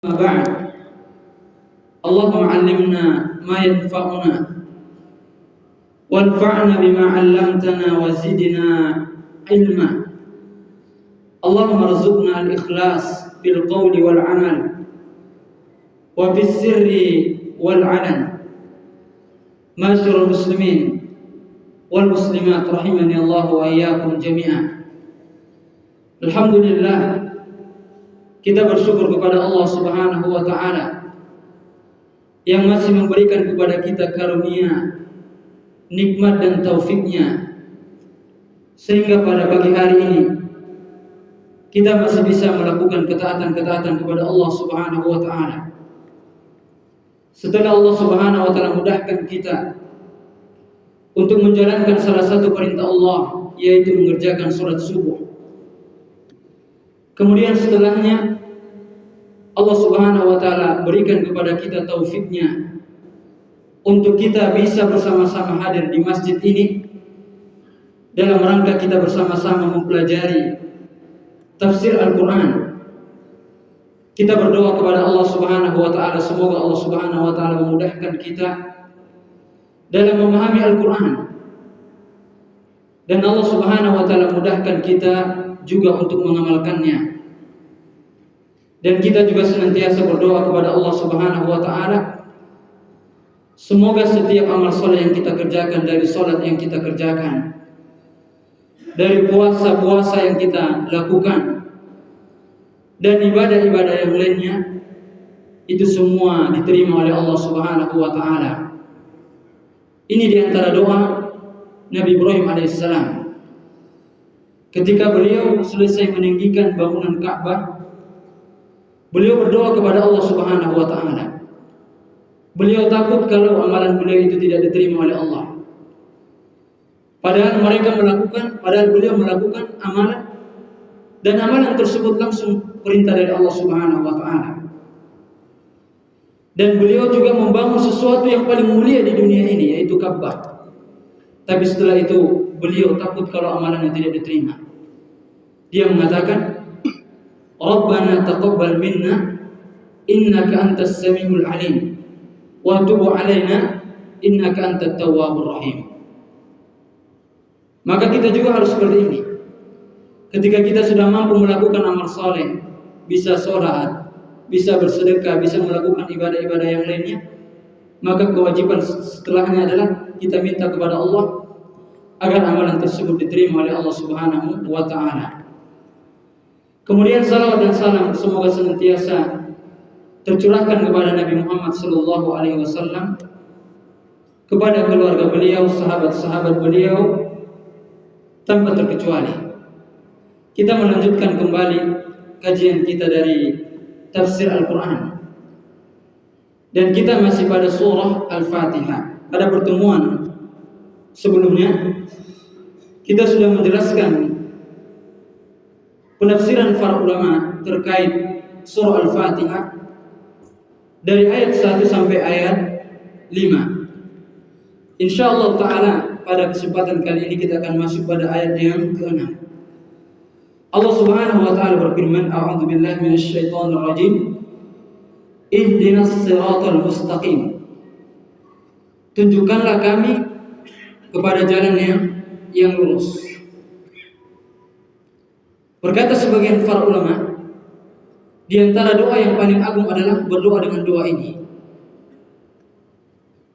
أما بعد اللهم علمنا ما ينفعنا وانفعنا بما علمتنا وزدنا علما. اللهم ارزقنا الإخلاص في القول والعمل وفي السر والعلن. معاشر المسلمين والmuslimat rahimani Allah wa iyyakum jami'an. Alhamdulillah, kita bersyukur kepada Allah Subhanahu wa taala yang masih memberikan kepada kita karunia, nikmat dan taufiknya, sehingga pada pagi hari ini kita masih bisa melakukan ketaatan-ketaatan kepada Allah Subhanahu wa taala. Setelah Allah Subhanahu wa taala mudahkan kita untuk menjalankan salah satu perintah Allah, yaitu mengerjakan salat subuh. Kemudian setelahnya Allah Subhanahu wa taala berikan kepada kita taufiknya untuk kita bisa bersama-sama hadir di masjid ini dalam rangka kita bersama-sama mempelajari tafsir Al-Quran. Kita berdoa kepada Allah Subhanahu wa taala, semoga Allah Subhanahu wa taala memudahkan kita dalam memahami Al-Quran, dan Allah Subhanahu wa taala mudahkan kita juga untuk mengamalkannya. Dan kita juga senantiasa berdoa kepada Allah Subhanahu wa taala, semoga setiap amal soleh yang kita kerjakan, dari salat yang kita kerjakan, dari puasa-puasa yang kita lakukan, dan ibadah-ibadah yang lainnya, itu semua diterima oleh Allah Subhanahu wa taala. Ini diantara doa Nabi Ibrahim alaihissalam ketika beliau selesai meninggikan bangunan Ka'bah. Beliau berdoa kepada Allah Subhanahu wa taala. Beliau takut kalau amalan beliau itu tidak diterima oleh Allah. Padahal beliau melakukan amalan, dan amalan tersebut langsung perintah dari Allah Subhanahu wa taala. Dan beliau juga membangun sesuatu yang paling mulia di dunia ini, yaitu Ka'bah. Tapi setelah itu beliau takut kalau amalannya tidak diterima. Dia mengatakan, Rabbana taqabbal minna innaka antas samiul alim wa tub alaina innaka antat tawwabur rahim. Maka kita juga harus seperti ini. Ketika kita sudah mampu melakukan amal saleh, bisa sholat, bisa bersedekah, bisa melakukan ibadah-ibadah yang lainnya, maka kewajiban setelahnya adalah kita minta kepada Allah agar amalan tersebut diterima oleh Allah Subhanahu wa taala. Kemudian salawat dan salam semoga senantiasa tercurahkan kepada Nabi Muhammad sallallahu alaihi wasallam, kepada keluarga beliau, sahabat-sahabat beliau, tanpa terkecuali. Kita melanjutkan kembali kajian kita dari tafsir Al-Quran, dan kita masih pada surah Al-Fatihah. Pada pertemuan sebelumnya kita sudah menjelaskan penafsiran para ulama terkait surah Al-Fatihah dari ayat 1 sampai ayat 5. Insyaallah ta'ala pada kesempatan kali ini kita akan masuk pada ayat yang ke-6. Allah Subhanahu wa taala berfirman, A'udzu billahi minasyaitonir rajim. Ihdinas siratal mustaqim. Tunjukkanlah kami kepada jalan yang lurus. Berkata sebagian para ulama, di antara doa yang paling agung adalah berdoa dengan doa ini.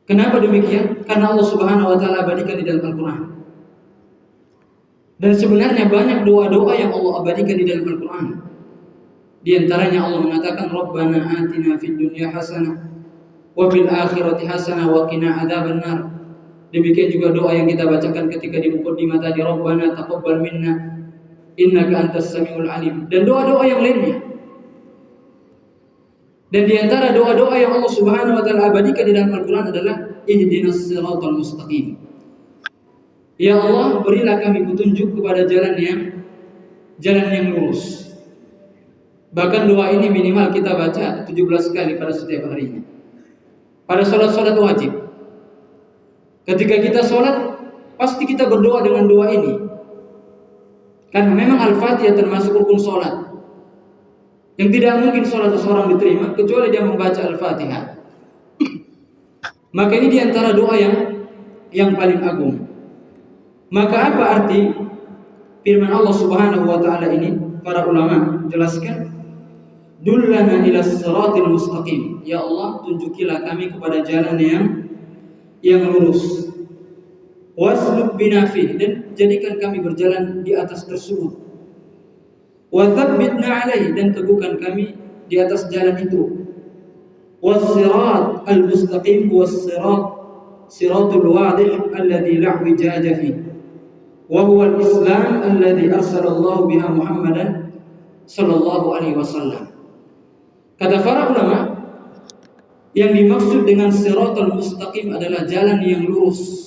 Kenapa demikian? Karena Allah Subhanahu wa taala abadikan di dalam Al-Quran. Dan sebenarnya banyak doa-doa yang Allah abadikan di dalam Al-Quran. Di antaranya Allah mengatakan, Rabbana atina fid dunya hasanah wa fil akhirati hasanah wa qina adzabannar. Demikian juga doa yang kita bacakan ketika di muqaddimah tadi, Rabbana taqabbal minna innaka antas samiul alim, dan doa-doa yang lainnya. Dan di antara doa-doa yang Allah Subhanahu wa taala abadikan di dalam Al-Quran adalah ihdinas siratal mustaqim. Ya Allah, berilah kami petunjuk kepada jalan yang lurus. Bahkan doa ini minimal kita baca 17 kali pada setiap harinya. Pada sholat-sholat wajib, ketika kita sholat, pasti kita berdoa dengan doa ini. Karena memang Al-Fatihah termasuk rukun sholat. yang tidak mungkin sholat seseorang diterima kecuali dia membaca Al-Fatihah. Maka ini diantara doa yang paling agung. Maka apa arti firman Allah Subhanahu wa taala ini? Para ulama jelaskan, dullana ila siratil mustaqim. Ya Allah, tunjukilah kami kepada jalan yang lurus. Wasluk bina fih, dan jadikan kami berjalan di atas tersebut. Wa tsabbitna alaihi, dan teguhkan kami di atas jalan itu. Was-sirat al-mustaqim was-siratul wadih alladhi la wijaja fihi. Wa huwa al-islam alladhi arsalallahu biha Muhammadan sallallahu alaihi wasallam. Kata para ulama, yang dimaksud dengan siratal mustaqim adalah jalan yang lurus,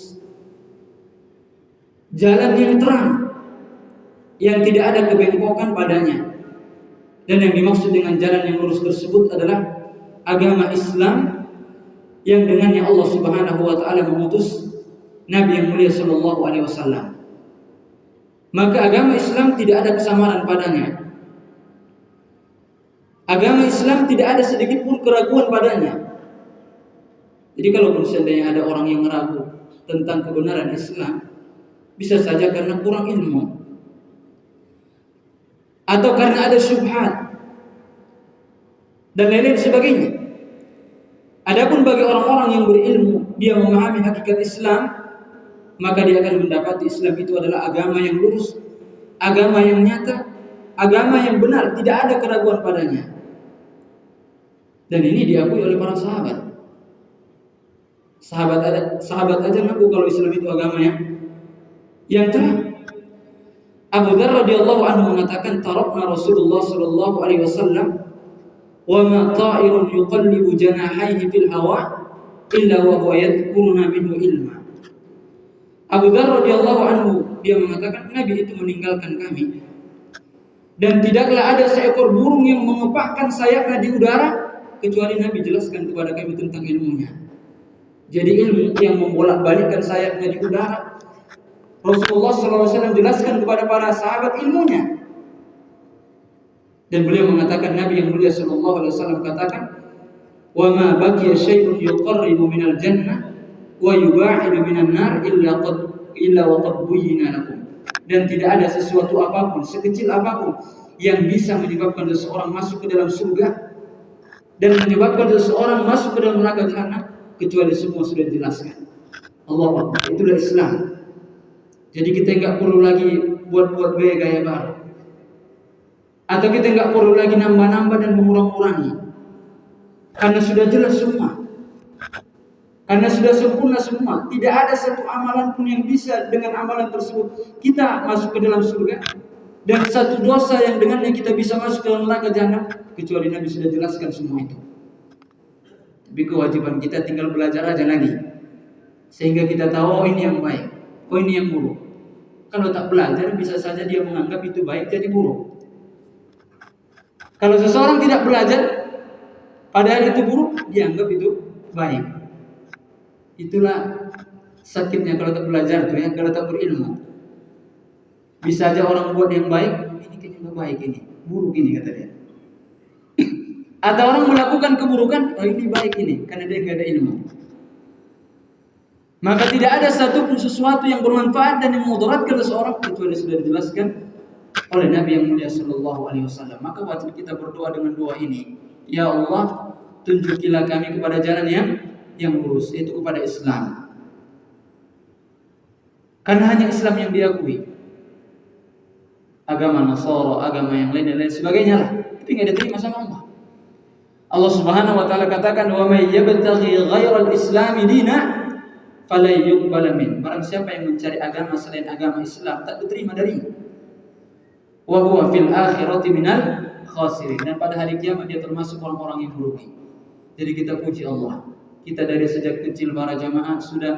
jalan yang terang, yang tidak ada kebengkokan padanya. Dan yang dimaksud dengan jalan yang lurus tersebut adalah agama Islam yang dengannya Allah Subhanahu wa taala mengutus Nabi yang mulia sallallahu alaihi wasallam. Maka agama Islam tidak ada kesamaran padanya. Agama Islam tidak ada sedikit pun keraguan padanya. Jadi kalau seandainya ada orang yang ragu tentang kebenaran Islam, bisa saja karena kurang ilmu, atau karena ada syubhat dan lain-lain sebagainya. Adapun bagi orang-orang yang berilmu, dia memahami hakikat Islam, maka dia akan mendapati Islam itu adalah agama yang lurus, agama yang nyata, agama yang benar, tidak ada keraguan padanya. Dan ini diakui oleh para sahabat. Sahabat aja ngaku kalau Islam itu agama yang terang. Abu Dzar radhiyallahu anhu mengatakan, tarakna Rasulullah sallallahu alaihi wasallam wa ma ta'irun yuqallibu janahaihi fil hawa illa wa huwa yadhkuruna minhu ilma. Abu Dzar radhiyallahu anhu dia mengatakan, Nabi itu meninggalkan kami dan tidaklah ada seekor burung yang mengepakkan sayapnya di udara kecuali Nabi jelaskan kepada kami tentang ilmunya. Jadi ilmu yang membolak-balikkan sayapnya di udara, Rasulullah SAW jelaskan kepada para sahabat ilmunya. Dan beliau mengatakan, Nabi yang mulia SAW katakan, wa ma baqiya syai'un yuqarribu minal jannah wa yuba'idu minan nar illa wa qad buyyina lakum. Dan tidak ada sesuatu apapun, sekecil apapun, yang bisa menyebabkan seseorang masuk ke dalam surga dan menyebabkan seseorang masuk ke dalam neraka jahanam kecuali semua sudah dijelaskan. Allahu Akbar. Itulah Islam. Jadi kita enggak perlu lagi buat-buat gaya-gaya baru. Atau kita enggak perlu lagi nambah-nambah dan mengurang-urangi. Karena sudah jelas semua. Karena sudah sempurna semua. Tidak ada satu amalan pun yang bisa dengan amalan tersebut kita masuk ke dalam surga. Dan satu dosa yang dengannya kita bisa masuk ke dalam neraka jahanam kecuali Nabi sudah jelaskan semua itu. Tapi kewajiban kita tinggal belajar aja lagi. Sehingga kita tahu, oh ini yang baik, oh ini yang buruk. Kalau tak belajar bisa saja dia menganggap itu baik jadi buruk. Kalau seseorang tidak belajar padahal itu buruk, dia anggap itu baik. Itulah sakitnya kalau tak belajar tuh ya, kalau tak berilmu. Bisa aja orang buat yang baik, ini kayaknya nggak baik ini, buruk ini kata dia. Atau orang melakukan keburukan, oh ini baik ini, karena dia nggak ada ilmu. Maka tidak ada satupun sesuatu yang bermanfaat dan yang memudaratkan seseorang kecuali sudah dijelaskan oleh Nabi yang mulia Sallallahu Alaihi Wasallam. Maka wajib kita berdoa dengan doa ini. Ya Allah, tunjukilah kami kepada jalan yang lurus, yaitu kepada Islam. Karena hanya Islam yang diakui. Agama Nasara, agama yang lain dan lain sebagainya lah, itu nggak diterima sama Allah. Allah Subhanahu wa taala katakan, wa may yabtaghi ghairal islami dina fala yuqbal min. Barang siapa yang mencari agama selain agama Islam tak diterima darinya. Wa huwa fil akhirati minal khasirin. Dan pada hari kiamat dia termasuk orang-orang yang merugi. Jadi kita puji Allah. Kita dari sejak kecil para jamaah sudah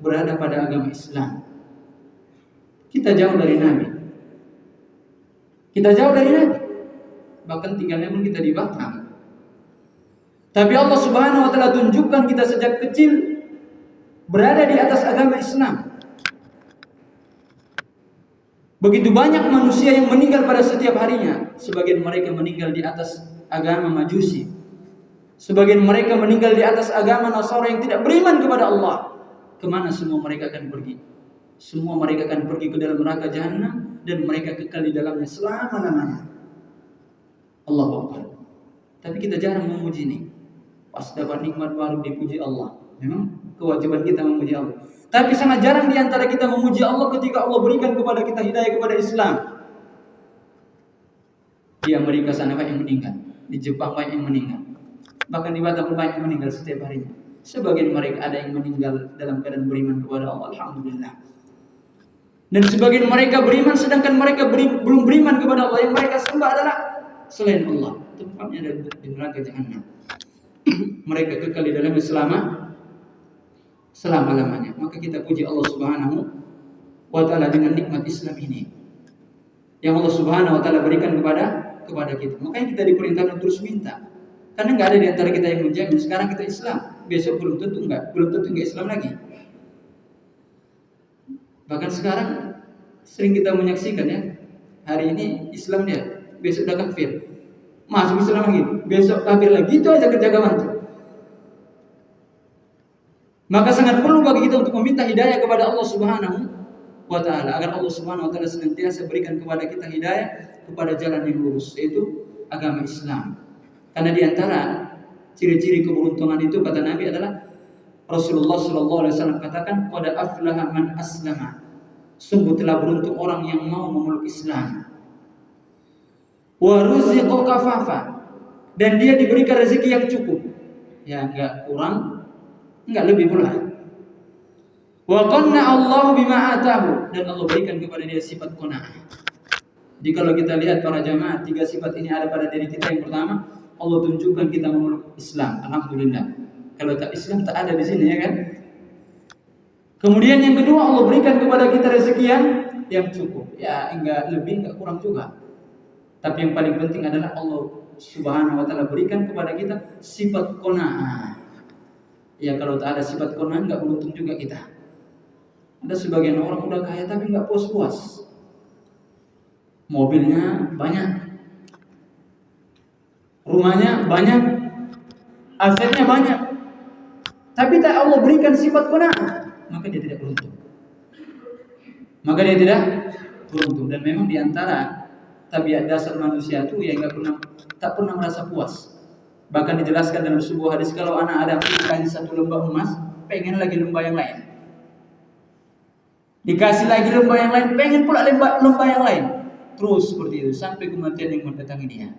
berada pada agama Islam. Kita jauh dari Nabi. Kita jauh dari Nabi. Bahkan tinggalnya pun kita di Batam. Tapi Allah Subhanahu wa taala tunjukkan kita sejak kecil berada di atas agama Islam. Begitu banyak manusia yang meninggal pada setiap harinya. Sebagian mereka meninggal di atas agama Majusi. Sebagian mereka meninggal di atas agama Nasara yang tidak beriman kepada Allah. Kemana semua mereka akan pergi? Semua mereka akan pergi ke dalam neraka Jahannam dan mereka kekal di dalamnya selama-lamanya. Allahu Akbar. Tapi kita jarang memuji ini. Pas dapat nikmat baru dipuji Allah. Memang kewajiban kita memuji Allah. Tapi sangat jarang di antara kita memuji Allah ketika Allah berikan kepada kita hidayah kepada Islam. Di Amerika sana banyak yang meninggal, di Jepang banyak yang meninggal, bahkan di Batam banyak yang meninggal setiap harinya. Sebagian mereka ada yang meninggal dalam keadaan beriman kepada Allah, alhamdulillah. Dan sebagian mereka beriman sedangkan mereka belum beriman kepada Allah. Yang mereka sembah adalah selain Allah. Tempatnya ada di neraka Jahannam. Mereka kekal di dalamnya selama-lamanya. Maka kita puji Allah Subhanahu wa taala dengan nikmat Islam ini yang Allah Subhanahu wa taala berikan kepada kita. Makanya kita diperintahkan terus minta. Karena enggak ada di antara kita yang menjamin sekarang kita Islam, besok belum tentu enggak Islam lagi. Bahkan sekarang sering kita menyaksikan ya, hari ini Islam dia, besok udah kafir. Masuk Islam lagi, besok kafir lagi. Itu aja kerja kawan tuh. Maka sangat perlu bagi kita untuk meminta hidayah kepada Allah Subhanahu wa taala agar Allah Subhanahu wa taala senantiasa berikan kepada kita hidayah kepada jalan yang lurus, yaitu agama Islam. Karena di antara ciri-ciri keberuntungan itu kata Nabi adalah Rasulullah sallallahu alaihi wasallam katakan, qad aflaha man aslama. Sungguh telah beruntung orang yang mau memeluk Islam. Wa ruziqa kafafa. Dan dia diberikan rezeki yang cukup. Ya enggak kurang, enggak lebih pula. Wa qanna Allah bima atahu. Dan Allah berikan kepada dia sifat qanaah. Jadi kalau kita lihat para jamaah, 3 sifat ini ada pada diri kita. Yang pertama, Allah tunjukkan kita memeluk Islam. Alhamdulillah. Kalau tak Islam tak ada di sini ya kan. Kemudian yang kedua, Allah berikan kepada kita rezeki yang cukup. Ya enggak lebih, enggak kurang juga. Tapi yang paling penting adalah Allah Subhanahu wa taala berikan kepada kita sifat qanaah. Ya kalau tak ada sifat qanaah enggak beruntung juga kita. Ada sebagian orang udah kaya tapi enggak puas-puas. Mobilnya banyak, rumahnya banyak, asetnya banyak, tapi tak Allah berikan sifat qanaah, maka dia tidak beruntung. Dan memang diantara tabiat dasar manusia itu yang tak pernah merasa puas. Bahkan dijelaskan dalam sebuah hadis, kalau anak Adam dikasih 1 lembah emas, pengen lagi lembah yang lain. Dikasih lagi lembah yang lain, pengen pula lembah yang lain. Terus seperti itu sampai kematian yang mendatangi dia.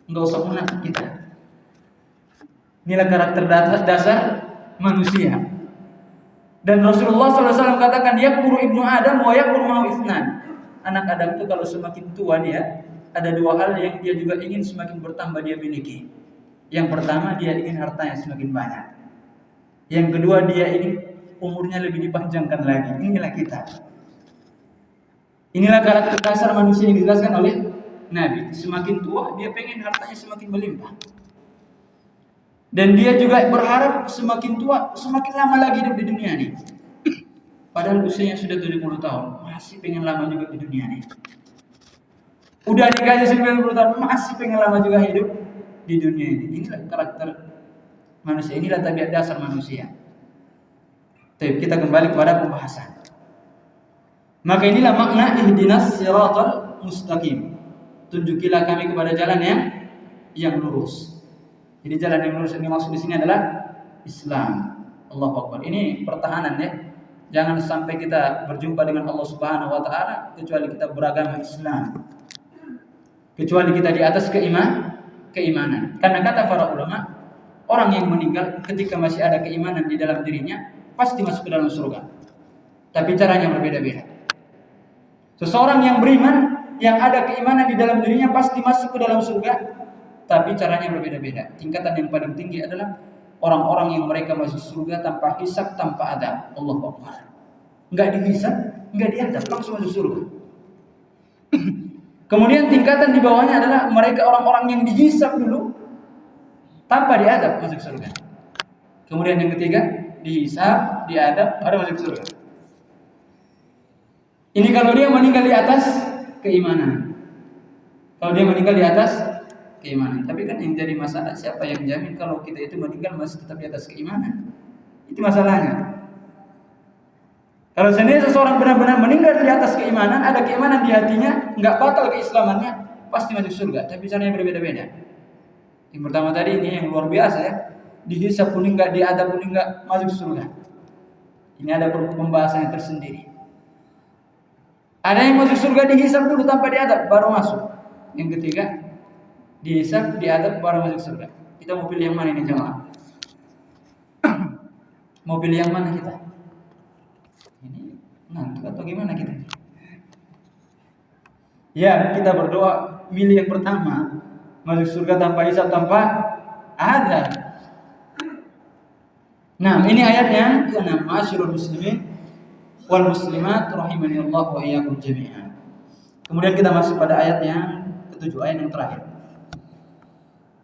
Enggak usah munafik kita. Inilah karakter dasar manusia. Dan Rasulullah SAW katakan, yakburu ibnu Adam wa yakburu ma'u itsnan. Anak Adam itu kalau semakin tua dia, ada 2 hal yang dia juga ingin semakin bertambah dia miliki. Yang pertama, dia ingin hartanya semakin banyak. Yang kedua, dia ingin umurnya lebih dipanjangkan lagi. Inilah kita. Inilah karakter dasar manusia yang dijelaskan oleh Nabi. Semakin tua, dia pengen hartanya semakin melimpah. Dan dia juga berharap semakin tua, semakin lama lagi hidup di dunia ini. Padahal usianya sudah 70 tahun, masih pengen lama juga di dunia ini. Udah dikasih 90 tahun, masih pengen lama juga hidup di dunia ini. Inilah karakter manusia, inilah tabiat dasar manusia. Tapi kita kembali kepada pembahasan. Maka inilah makna ihdinas siratal mustaqim. Tunjukilah kami kepada jalan yang lurus. Jadi jalan yang lurus yang dimaksud di sini adalah Islam. Allahu Akbar. Ini pertahanan ya. Jangan sampai kita berjumpa dengan Allah Subhanahu wa taala kecuali kita beragama Islam. Kecuali kita di atas keimanan. Karena kata para ulama, orang yang meninggal ketika masih ada keimanan di dalam dirinya pasti masuk ke dalam surga. Tapi caranya berbeda-beda. Seseorang yang beriman, yang ada keimanan di dalam dirinya pasti masuk ke dalam surga, tapi caranya berbeda-beda. Tingkatan yang paling tinggi adalah orang-orang yang mereka masuk surga tanpa hisab, tanpa adab. Allahu Akbar. Enggak dihisab, enggak diadab, langsung masuk surga. Kemudian tingkatan di bawahnya adalah mereka orang-orang yang dihisab dulu tanpa diadab masuk surga. Kemudian yang ketiga, dihisab, diadab, baru masuk surga. Ini kalau dia meninggal di atas keimanan. Kalau dia meninggal di atas keimanan. Tapi kan yang jadi masalah, siapa yang jamin kalau kita itu meninggal masih tetap di atas keimanan? Itu masalahnya. Kalau seandainya seseorang benar-benar meninggal di atas keimanan, ada keimanan di hatinya, nggak batal keislamannya, pasti masuk surga. Tapi caranya berbeda-beda. Yang pertama tadi ini yang luar biasa ya, dihisab pun enggak, diadab pun enggak, masuk surga. Ini ada pembahasan yang tersendiri. Ada yang masuk surga dihisab dulu tanpa diadab, baru masuk. Yang ketiga, dihisab, diadab, baru masuk surga. Kita mau pilih yang mana ini jemaah? Mau pilih yang mana kita? Ini ngantuk atau gimana kita? Ya, kita berdoa milih yang pertama, masuk surga tanpa hisab, tanpa adab. Nah, ini ayat yang ke-6. Ma'asyiral muslimin wal muslimat rahimani Allah wa iyyakum jami'an. Kemudian kita masuk pada ayat yang ke-7, ayat yang terakhir.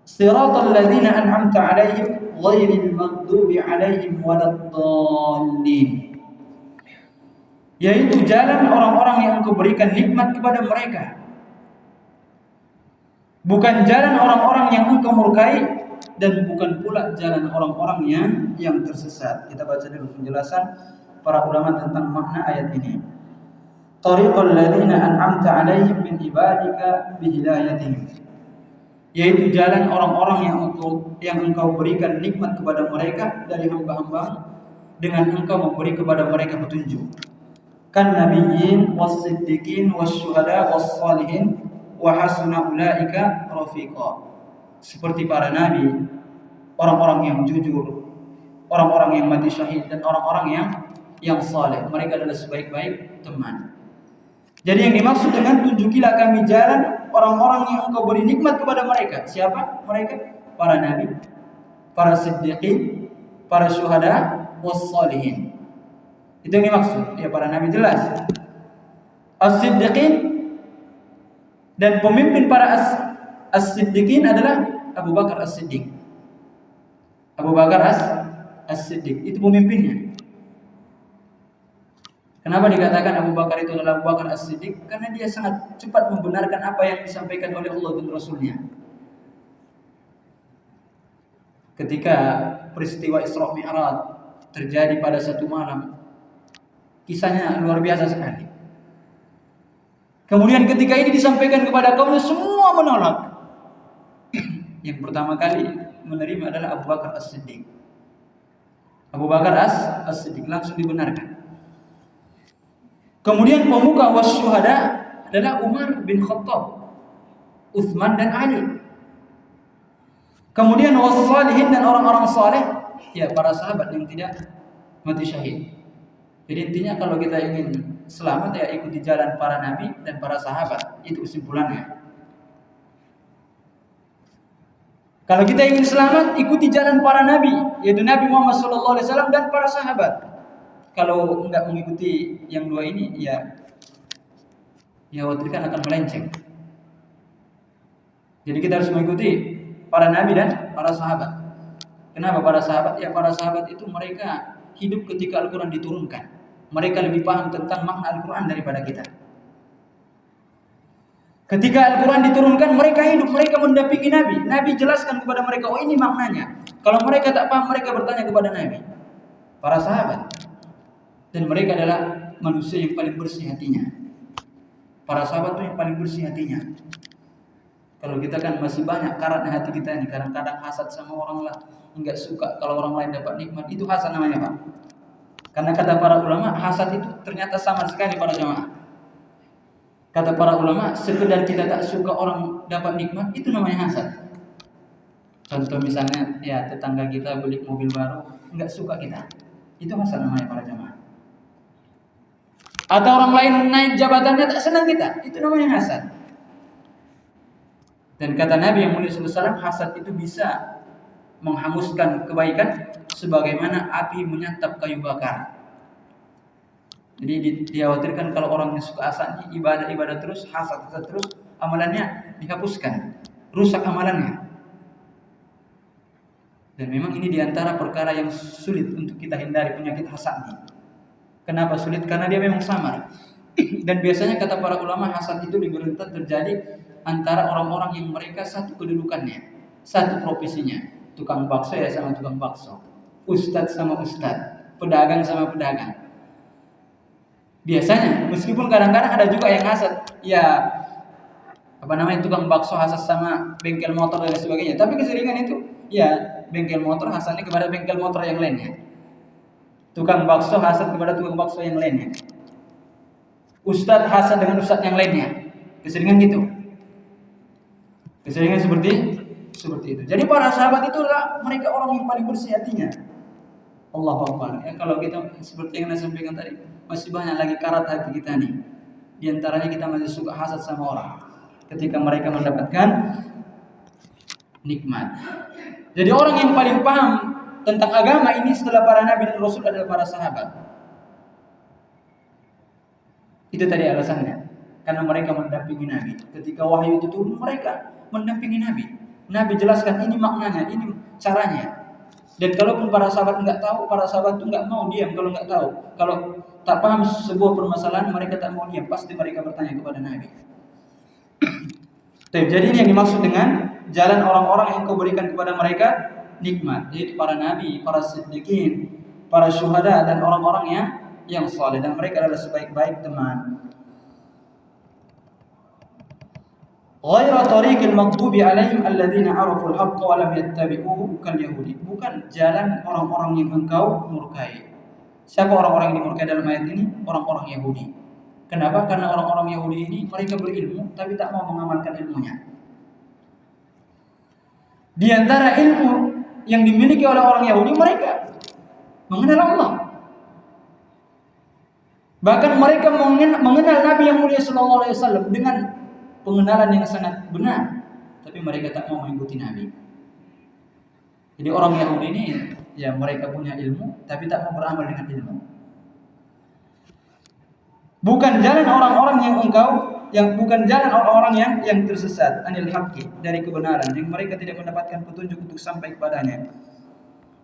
Siratal ladzina an'amta 'alaihim ghairil maghdubi 'alaihim waladdallin. Yaitu jalan orang-orang yang Engkau berikan nikmat kepada mereka, bukan jalan orang-orang yang Engkau murkai, dan bukan pula jalan orang-orang yang tersesat. Kita baca dulu penjelasan para ulama tentang makna ayat ini. Tariqal ladzina an'amta 'alaihim min ibadika bihidayatihim. Yaitu jalan orang-orang yang Engkau berikan nikmat kepada mereka dari hamba-hamba dengan Engkau memberi kepada mereka petunjuk. Kan nabiyyin was-siddiqin wasyuhada was-shalihin wa hasuna ulaika rafiqa. Seperti para nabi, orang-orang yang jujur, orang-orang yang mati syahid, dan orang-orang yang saleh. Mereka adalah sebaik-baik teman. Jadi yang dimaksud dengan tunjukilah kami jalan orang-orang yang Engkau beri nikmat kepada mereka. Siapa mereka? Para nabi, para siddiqin, para syuhada, was-salihin. Itu yang dimaksud. Ya, para nabi jelas. As-siddiqin, dan pemimpin para as-siddiqin adalah Abu Bakar as-Siddiq. Abu Bakar as-Siddiq itu pemimpinnya. Kenapa dikatakan Abu Bakar itu adalah Abu Bakar as-Siddiq? Karena dia sangat cepat membenarkan apa yang disampaikan oleh Allah dan Rasulnya. Ketika peristiwa Isra Mi'raj terjadi pada satu malam, kisahnya luar biasa sekali. Kemudian ketika ini disampaikan kepada kaumnya, semua menolak. Yang pertama kali menerima adalah Abu Bakar as-Siddiq. Abu Bakar as-Siddiq langsung dibenarkan. Kemudian pemuka wasyuhada adalah Umar bin Khattab, Utsman dan Ali. Kemudian wassalihin, dan orang-orang saleh, ya para sahabat yang tidak mati syahid. Jadi intinya kalau kita ingin selamat, ya ikuti jalan para nabi dan para sahabat. Itu kesimpulannya. Kalau kita ingin selamat, ikuti jalan para nabi, yaitu Nabi Muhammad SAW dan para sahabat. Kalau enggak mengikuti yang dua ini, ya khawatirkan akan melenceng. Jadi kita harus mengikuti para nabi dan para sahabat. Kenapa para sahabat? Ya, para sahabat itu mereka hidup ketika Al-Quran diturunkan. Mereka lebih paham tentang makna Al-Quran daripada kita. Ketika Al-Quran diturunkan, mereka hidup, mereka mendampingi Nabi. Nabi jelaskan kepada mereka, oh ini maknanya. Kalau mereka tak paham, mereka bertanya kepada Nabi. Para sahabat. Dan mereka adalah manusia yang paling bersih hatinya. Para sahabat itu yang paling bersih hatinya. Kalau kita kan masih banyak karatnya hati kita ini. Kadang-kadang hasad sama orang lain, enggak suka kalau orang lain dapat nikmat. Itu hasad namanya, Pak. Karena kata para ulama, hasad itu ternyata sama sekali para jamaah. Kata para ulama, sekedar kita tak suka orang dapat nikmat, itu namanya hasad. Contoh misalnya, ya tetangga kita beli mobil baru, enggak suka kita. Itu hasad namanya para jamaah. Atau orang lain naik jabatannya tak senang kita, itu namanya hasad. Dan kata Nabi yang mulia SAW, hasad itu bisa menghanguskan kebaikan sebagaimana api menyantap kayu bakar. Jadi dikhawatirkan kalau orang yang suka hasad, ibadah terus, hasad terus, amalannya dihapuskan, rusak amalannya. Dan memang ini diantara perkara yang sulit untuk kita hindari, penyakit hasad ini. Kenapa sulit? Karena dia memang samar. Dan biasanya kata para ulama hasad itu lebih rentan terjadi antara orang-orang yang mereka satu kedudukannya, satu profesinya. Tukang bakso ya sama tukang bakso, ustadz sama ustadz, pedagang sama pedagang. Biasanya, meskipun kadang-kadang ada juga yang hasad, ya tukang bakso hasad sama bengkel motor dan sebagainya. Tapi keseringan itu, ya bengkel motor hasadnya kepada bengkel motor yang lainnya. Tukang bakso hasad kepada tukang bakso yang lainnya. Ustadz hasad dengan ustadz yang lainnya. Keseringan gitu. Keseringan seperti itu. Jadi para sahabat itu adalah mereka orang yang paling bersih hatinya. Allahu Akbar. Ya, kalau kita seperti yang saya sampaikan tadi, masih banyak lagi karat hati kita nih. Di antaranya kita masih suka hasad sama orang ketika mereka mendapatkan nikmat. Jadi orang yang paling paham tentang agama ini setelah para nabi dan rasul adalah para sahabat. Itu tadi alasannya. Karena mereka mendampingi Nabi. Ketika wahyu itu turun, mereka mendampingi Nabi. Nabi jelaskan ini maknanya, ini caranya. Dan kalaupun para sahabat nggak tahu, para sahabat itu nggak mau diam kalau nggak tahu. Kalau tak paham sebuah permasalahan, mereka tak mau diam. Pasti mereka bertanya kepada Nabi. Jadi ini yang dimaksud dengan jalan orang-orang yang kau berikan kepada mereka nikmat. Yaitu para nabi, para siddiqin, para syuhada, dan orang-orang yang saleh. Dan mereka adalah sebaik-baik teman. Ghairu tariqil maghdubi alaihim alladziina 'araful haqqa wa lam yattabi'uhu kal yahudi. Bukan jalan orang-orang yang engkau murkai. Siapa orang-orang yang dimurkai dalam ayat ini? Orang-orang Yahudi. Kenapa? Karena orang-orang Yahudi ini mereka berilmu tapi tak mau mengamalkan ilmunya. Di antara ilmu yang dimiliki oleh orang Yahudi, mereka mengenal Allah. Bahkan mereka mengenal Nabi yang mulia sallallahu alaihi wasallam dengan pengenalan yang sangat benar, tapi mereka tak mau mengikuti Nabi. Jadi orang Yahudi ini, ya mereka punya ilmu, tapi tak mau beramal dengan ilmu. Bukan jalan orang-orang bukan jalan orang-orang yang tersesat anil haqqi, dari kebenaran, yang mereka tidak mendapatkan petunjuk untuk sampai kepadanya.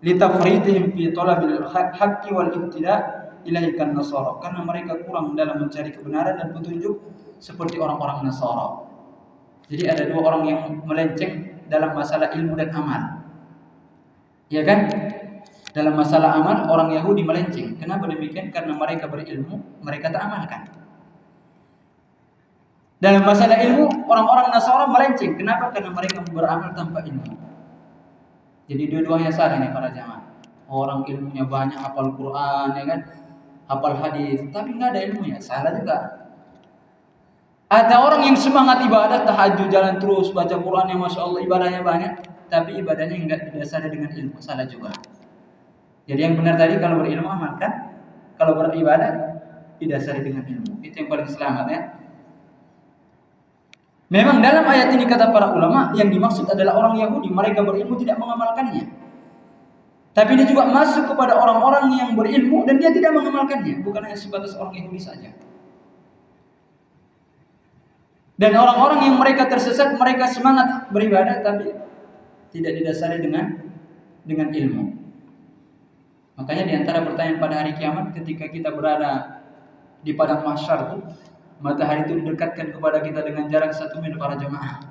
Litafritihim fi talabil haqqi wal ibtida' ilahi kan nasara, karena mereka kurang dalam mencari kebenaran dan petunjuk seperti orang-orang Nasara. Jadi ada dua orang yang melenceng dalam masalah ilmu dan amal. Ya kan? Dalam masalah amal orang Yahudi melenceng. Kenapa demikian? Karena mereka berilmu, mereka tak amalkan. Dalam masalah ilmu orang-orang Nasara melenceng. Kenapa? Karena mereka beramal tanpa ilmu. Jadi dua-duanya salah nih para jamaah. Orang ilmunya banyak, hafal Quran, ya kan? Hafal hadis, tapi nggak ada ilmunya, salah juga. Ada orang yang semangat ibadah, tahajud, jalan terus, baca Quran yang masya Allah ibadahnya banyak, tapi ibadahnya enggak didasari dengan ilmu, salah juga. Jadi yang benar tadi kalau berilmu amalkan, kalau beribadah didasari dengan ilmu, itu yang paling selamat ya. Memang dalam ayat ini kata para ulama yang dimaksud adalah orang Yahudi, mereka berilmu tidak mengamalkannya. Tapi ini juga masuk kepada orang-orang yang berilmu dan dia tidak mengamalkannya, bukan hanya sebatas orang Yahudi saja. Dan orang-orang yang mereka tersesat, mereka semangat beribadah tapi tidak didasari dengan ilmu. Makanya di antara pertanyaan pada hari kiamat ketika kita berada di padang mahsyar itu, matahari itu didekatkan kepada kita dengan jarak 1 mil para jemaah.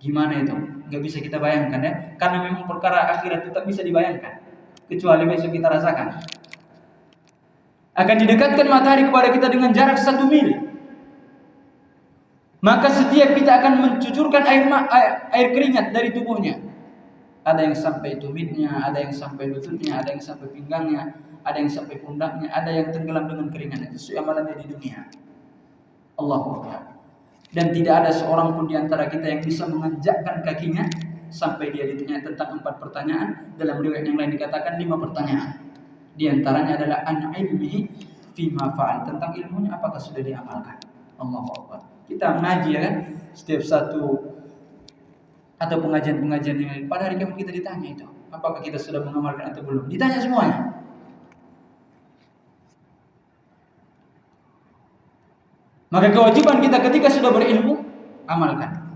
Gimana itu? Gak bisa kita bayangkan ya. Karena memang perkara akhirat itu tak bisa dibayangkan kecuali besok kita rasakan. Akan didekatkan matahari kepada kita dengan jarak 1 mil. Maka setiap kita akan mencucurkan air keringat dari tubuhnya. Ada yang sampai tumitnya, ada yang sampai lututnya, ada yang sampai pinggangnya, ada yang sampai pundaknya, ada yang tenggelam dengan keringat. Itu sesuai amalannya di dunia. Allahu Akbar. Dan tidak ada seorang pun di antara kita yang bisa menginjakkan kakinya sampai dia ditanya tentang 4 pertanyaan. Dalam riwayat yang lain dikatakan 5 pertanyaan. Di antaranya adalah an ilmihi fima fa'al, tentang ilmunya apakah sudah diamalkan. Allahu Akbar. Kita mengaji ya kan, setiap satu atau pengajian-pengajian yang lain, pada hari kiamat kita ditanya itu, apakah kita sudah mengamalkan atau belum? Ditanya semuanya. Maka kewajiban kita ketika sudah berilmu, amalkan.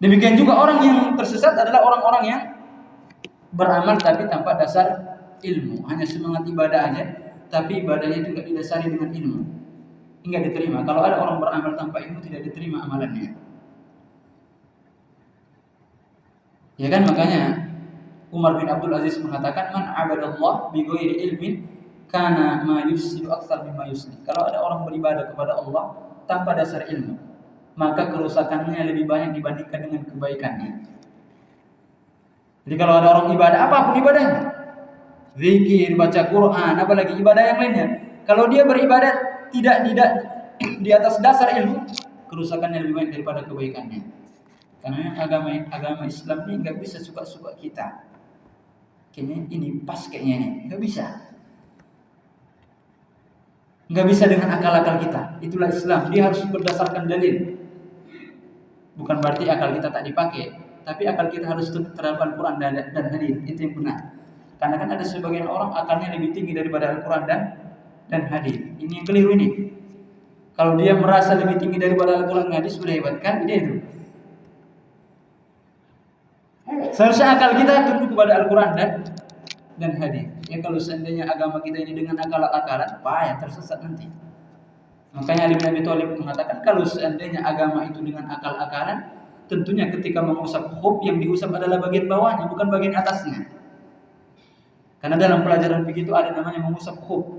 Demikian juga orang yang tersesat adalah orang-orang yang beramal tapi tanpa dasar ilmu, hanya semangat ibadah aja, tapi ibadahnya itu nggak didasari dengan ilmu, nggak diterima. Kalau ada orang beramal tanpa ilmu, tidak diterima amalannya. Ya kan, makanya Umar bin Abdul Aziz mengatakan, man abadallah bi ghairi ilmin kana ma yufsidu aktsar mimma yuslih. Kalau ada orang beribadah kepada Allah tanpa dasar ilmu, maka kerusakannya lebih banyak dibandingkan dengan kebaikannya. Jadi kalau ada orang ibadah, apapun ibadahnya, zikir, baca Quran, apalagi ibadah yang lainnya, kalau dia beribadah tidak di atas dasar ilmu, kerusakannya lebih banyak daripada kebaikannya. Karena agama Islam ini nggak bisa suka-suka kita. Kayaknya ini pas, kayaknya ini nggak bisa. Nggak bisa dengan akal-akal kita. Itulah Islam. Dia harus berdasarkan dalil. Bukan berarti akal kita tak dipakai, tapi akal kita harus terhadap Al-Quran dan hadis. Itu yang benar. Karena kan ada sebagian orang akalnya lebih tinggi daripada Al-Quran dan hadis. Ini yang keliru ini. Kalau dia merasa lebih tinggi daripada Al-Quran dan hadis, sudah hebat kan? Dia itu. Seharusnya akal kita tunduk kepada Al-Quran dan hadis. Ya, kalau seandainya agama kita ini dengan akal-akalan, payah, tersesat nanti. Makanya Ali bin Abi Thalib mengatakan, kalau seandainya agama itu dengan akal-akalan, tentunya ketika mengusap khuf, yang diusap adalah bagian bawahnya, bukan bagian atasnya. Karena dalam pelajaran begitu ada namanya mengusap khuf.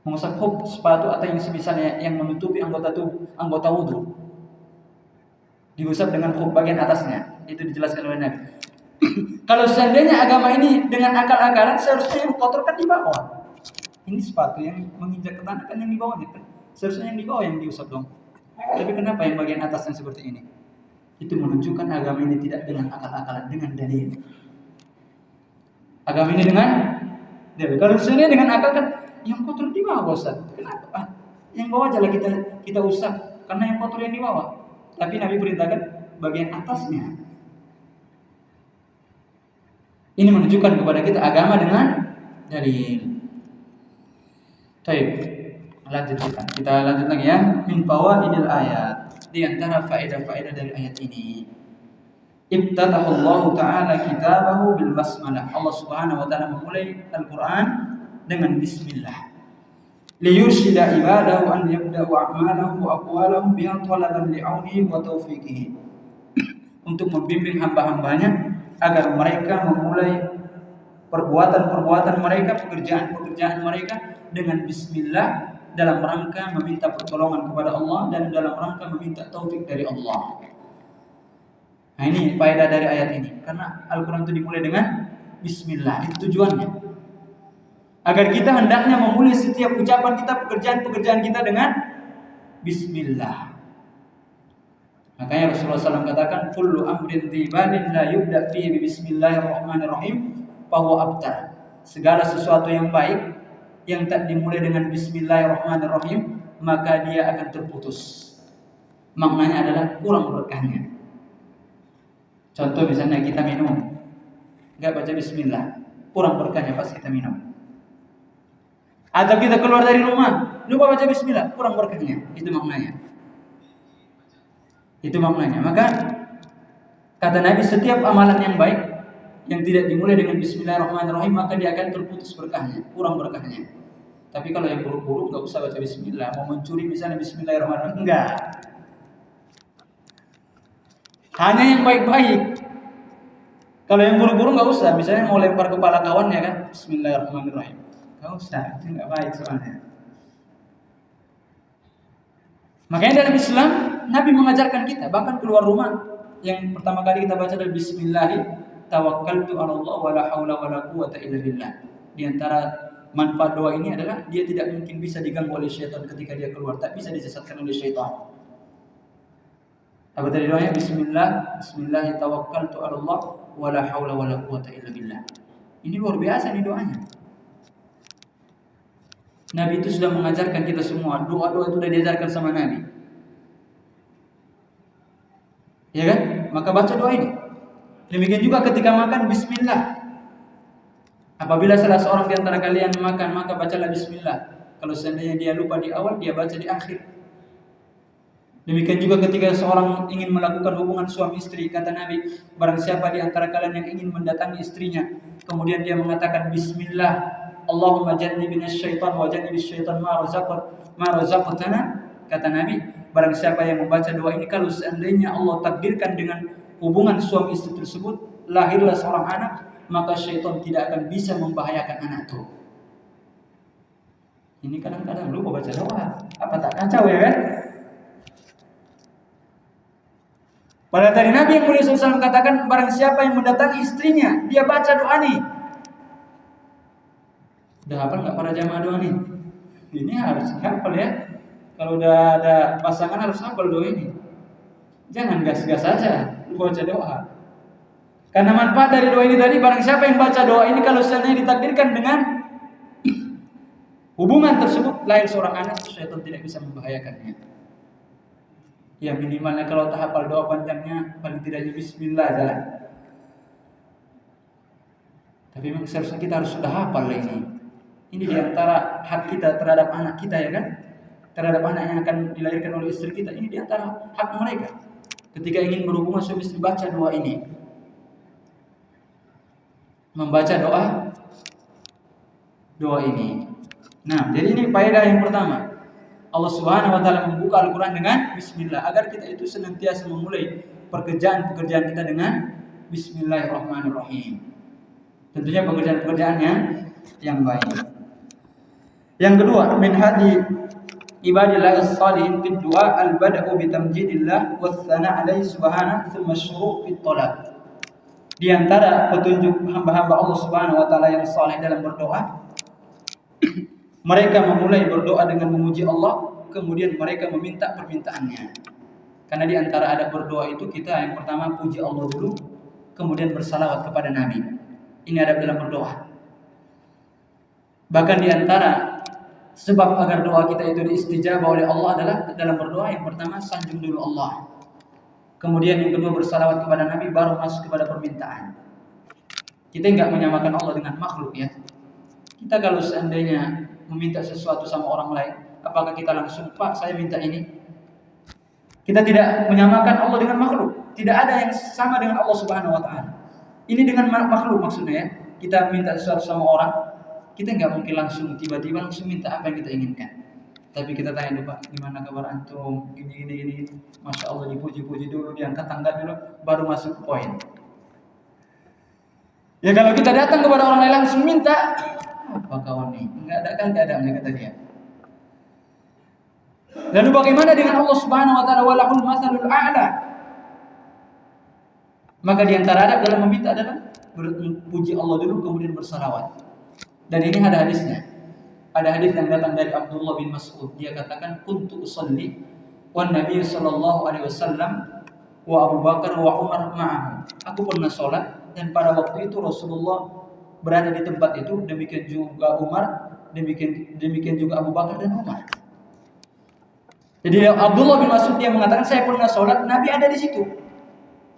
Mengusap khuf, sepatu atau yang semisalnya yang menutupi anggota wudu. Diusap dengan khuf bagian atasnya. Itu dijelaskan oleh Nabi. Kalau seandainya agama ini dengan akal-akalan, seharusnya yang kotor kan di bawah. Ini sepatu yang menginjak ke tanah kan yang di bawah gitu. Seharusnya yang di bawah yang diusap dong. Tapi kenapa yang bagian atasnya seperti ini? Itu menunjukkan agama ini tidak dengan akal-akalan, dengan dalil. Agama ini dengan dalil. Kalau seandainya dengan akal kan yang kotor di bawah, Ustaz. Kenapa? Yang bawah aja lah kita usap, karena yang kotor yang di bawah. Tapi Nabi perintahkan bagian atasnya. Ini menunjukkan kepada kita agama dengan dalil. Baik, kita lanjut lagi ya. Min fawaidil ayat. Di antara faedah-faedah dari ayat ini, ibtatahullahu ta'ala kitabahu bil basmalah. Allah Subhanahu wa ta'ala memulai Al-Qur'an dengan bismillah. Liyurshida ibadahu an yabda'u a'malahum wa aqwalahum biha talaban li'aunihi wa taufiqihi. Untuk membimbing hamba-hambanya agar mereka memulai perbuatan-perbuatan mereka, pekerjaan-pekerjaan mereka dengan bismillah, dalam rangka meminta pertolongan kepada Allah dan dalam rangka meminta taufik dari Allah. Nah, ini faedah dari ayat ini. Karena Al-Quran itu dimulai dengan bismillah. Itu tujuannya. Agar kita hendaknya memulai setiap ucapan kita, pekerjaan-pekerjaan kita dengan bismillah. Makanya Rasulullah SAW katakan, kullu amrin dhibalin la yubda' fihi bismillahirrahmanirrahim fahuwa abtar. Segala sesuatu yang baik yang tak dimulai dengan bismillahirrahmanirrahim, maka dia akan terputus. Maknanya adalah kurang berkahnya. Contoh misalnya kita minum, enggak baca bismillah, kurang berkahnya pas kita minum. Atau kita keluar dari rumah, lupa baca bismillah, kurang berkahnya. Itu maknanya. Maka kata Nabi, setiap amalan yang baik yang tidak dimulai dengan bismillahirrahmanirrahim, maka dia akan terputus berkahnya, kurang berkahnya. Tapi kalau yang buruk-buruk enggak usah baca bismillah. Mau mencuri misalnya bismillahirrahmanirrahim, enggak. Hanya yang baik-baik. Kalau yang buruk-buruk enggak usah. Misalnya mau lempar kepala kawannya kan, bismillahirrahmanirrahim. Enggak usah, itu enggak baik soalnya. Makanya dalam Islam Nabi mengajarkan kita, bahkan keluar rumah yang pertama kali kita baca adalah bismillah, tawakkaltu 'ala Allah wa la haula wa la quwwata illa billah. Di antara manfaat doa ini adalah dia tidak mungkin bisa diganggu oleh syaitan ketika dia keluar, tak bisa disesatkan oleh syaitan. Apa tadi doanya? Bismillah tawakkaltu 'ala Allah wa la haula wa la quwwata illa billah. Ini luar biasa nih doanya. Nabi itu sudah mengajarkan kita semua. Doa-doa itu sudah diajarkan sama Nabi. Ya kan? Maka baca doa ini. Demikian juga ketika makan, bismillah. Apabila salah seorang di antara kalian makan, maka bacalah bismillah. Kalau seandainya dia lupa di awal, dia baca di akhir. Demikian juga ketika seorang ingin melakukan hubungan suami istri, kata Nabi, barang siapa di antara kalian yang ingin mendatangi istrinya, kemudian dia mengatakan bismillah, Allahumma jannibna syaitan wa jannibish syaitan ma razaqtana. Kata Nabi, barang siapa yang membaca doa ini, kalau seandainya Allah takdirkan dengan hubungan suami istri tersebut lahirlah seorang anak, maka syaitan tidak akan bisa membahayakan anak itu. Ini kadang-kadang lupa baca doa. Apa tak kacau ya kan? Pada tadi Nabi yang mulia SAW katakan, barang siapa yang mendatangi istrinya, dia baca doa nih. Udah hafal nggak para jamaah doa nih? Ini harus hafal ya. Kalau udah ada pasangan harus hafal doa ini. Jangan gas-gas saja baca doa. Karena manfaat dari doa ini tadi, barang siapa yang baca doa ini, kalau seandainya ditakdirkan dengan hubungan tersebut lahir seorang anak, syaitan tidak bisa membahayakannya. Ya minimalnya kalau tak hafal doa panjangnya, paling tidaknya bismillah jalan. Tapi memang seharusnya kita harus sudah hafal ini. Ini diantara hak kita terhadap anak kita ya kan? Terhadap anak yang akan dilahirkan oleh istri kita, ini diantara hak mereka. Ketika ingin berhubungan suami istri, baca doa ini. Membaca doa ini. Nah, jadi ini faedah yang pertama. Allah Subhanahu wa taala membuka Al-Qur'an dengan bismillah agar kita itu senantiasa memulai pekerjaan-pekerjaan kita dengan bismillahirrahmanirrahim. Tentunya pekerjaan-pekerjaan yang baik. Yang kedua, min hadi ibadillah as-salihin fid du'a al-bada'u bi tamjidillah wa tsana' alaihi subhanahu thumma syuru' fit talab. Di antara petunjuk hamba-hamba Allah Subhanahu wa taala yang saleh dalam berdoa, mereka memulai berdoa dengan memuji Allah, kemudian mereka meminta permintaannya. Karena di antara adab berdoa itu kita yang pertama puji Allah dulu, kemudian bersalawat kepada Nabi. Ini adab dalam berdoa. Bahkan di antara sebab agar doa kita itu diistijabah oleh Allah adalah dalam berdoa yang pertama sanjung dulu Allah. Kemudian yang kedua bersalawat kepada Nabi, baru masuk kepada permintaan. Kita enggak menyamakan Allah dengan makhluk ya. Kita kalau seandainya meminta sesuatu sama orang lain, apakah kita langsung, Pak saya minta ini? Kita tidak menyamakan Allah dengan makhluk. Tidak ada yang sama dengan Allah Subhanahu wa taala. Ini dengan makhluk maksudnya ya. Kita minta sesuatu sama orang, kita enggak mungkin langsung tiba-tiba langsung minta apa yang kita inginkan. Tapi kita tanya dulu, Pak, gimana kabar antum? Gini. Masya Allah, dipuji-puji dulu, diangkat tangga dulu, baru masuk poin. Ya kalau kita datang kepada orang lain langsung minta, apa kawan nih? Enggak ada kan keadaannya kata dia. Lalu bagaimana dengan Allah Subhanahu wa taala, walahul matsalul a'la? Maka di antara adab dalam meminta adalah berpuji Allah dulu kemudian bersalawat. Dan ini ada hadisnya. Ada hadis yang datang dari Abdullah bin Mas'ud. Dia katakan, kuntu usalli wan Nabi sallallahu alaihi wasallam wa Abu Bakar wa Umar ma'ahu. Aku pernah salat dan pada waktu itu Rasulullah berada di tempat itu, demikian juga Umar, demikian juga Abu Bakar dan Umar. Jadi Abdullah bin Mas'ud dia mengatakan, saya pernah salat, Nabi ada di situ.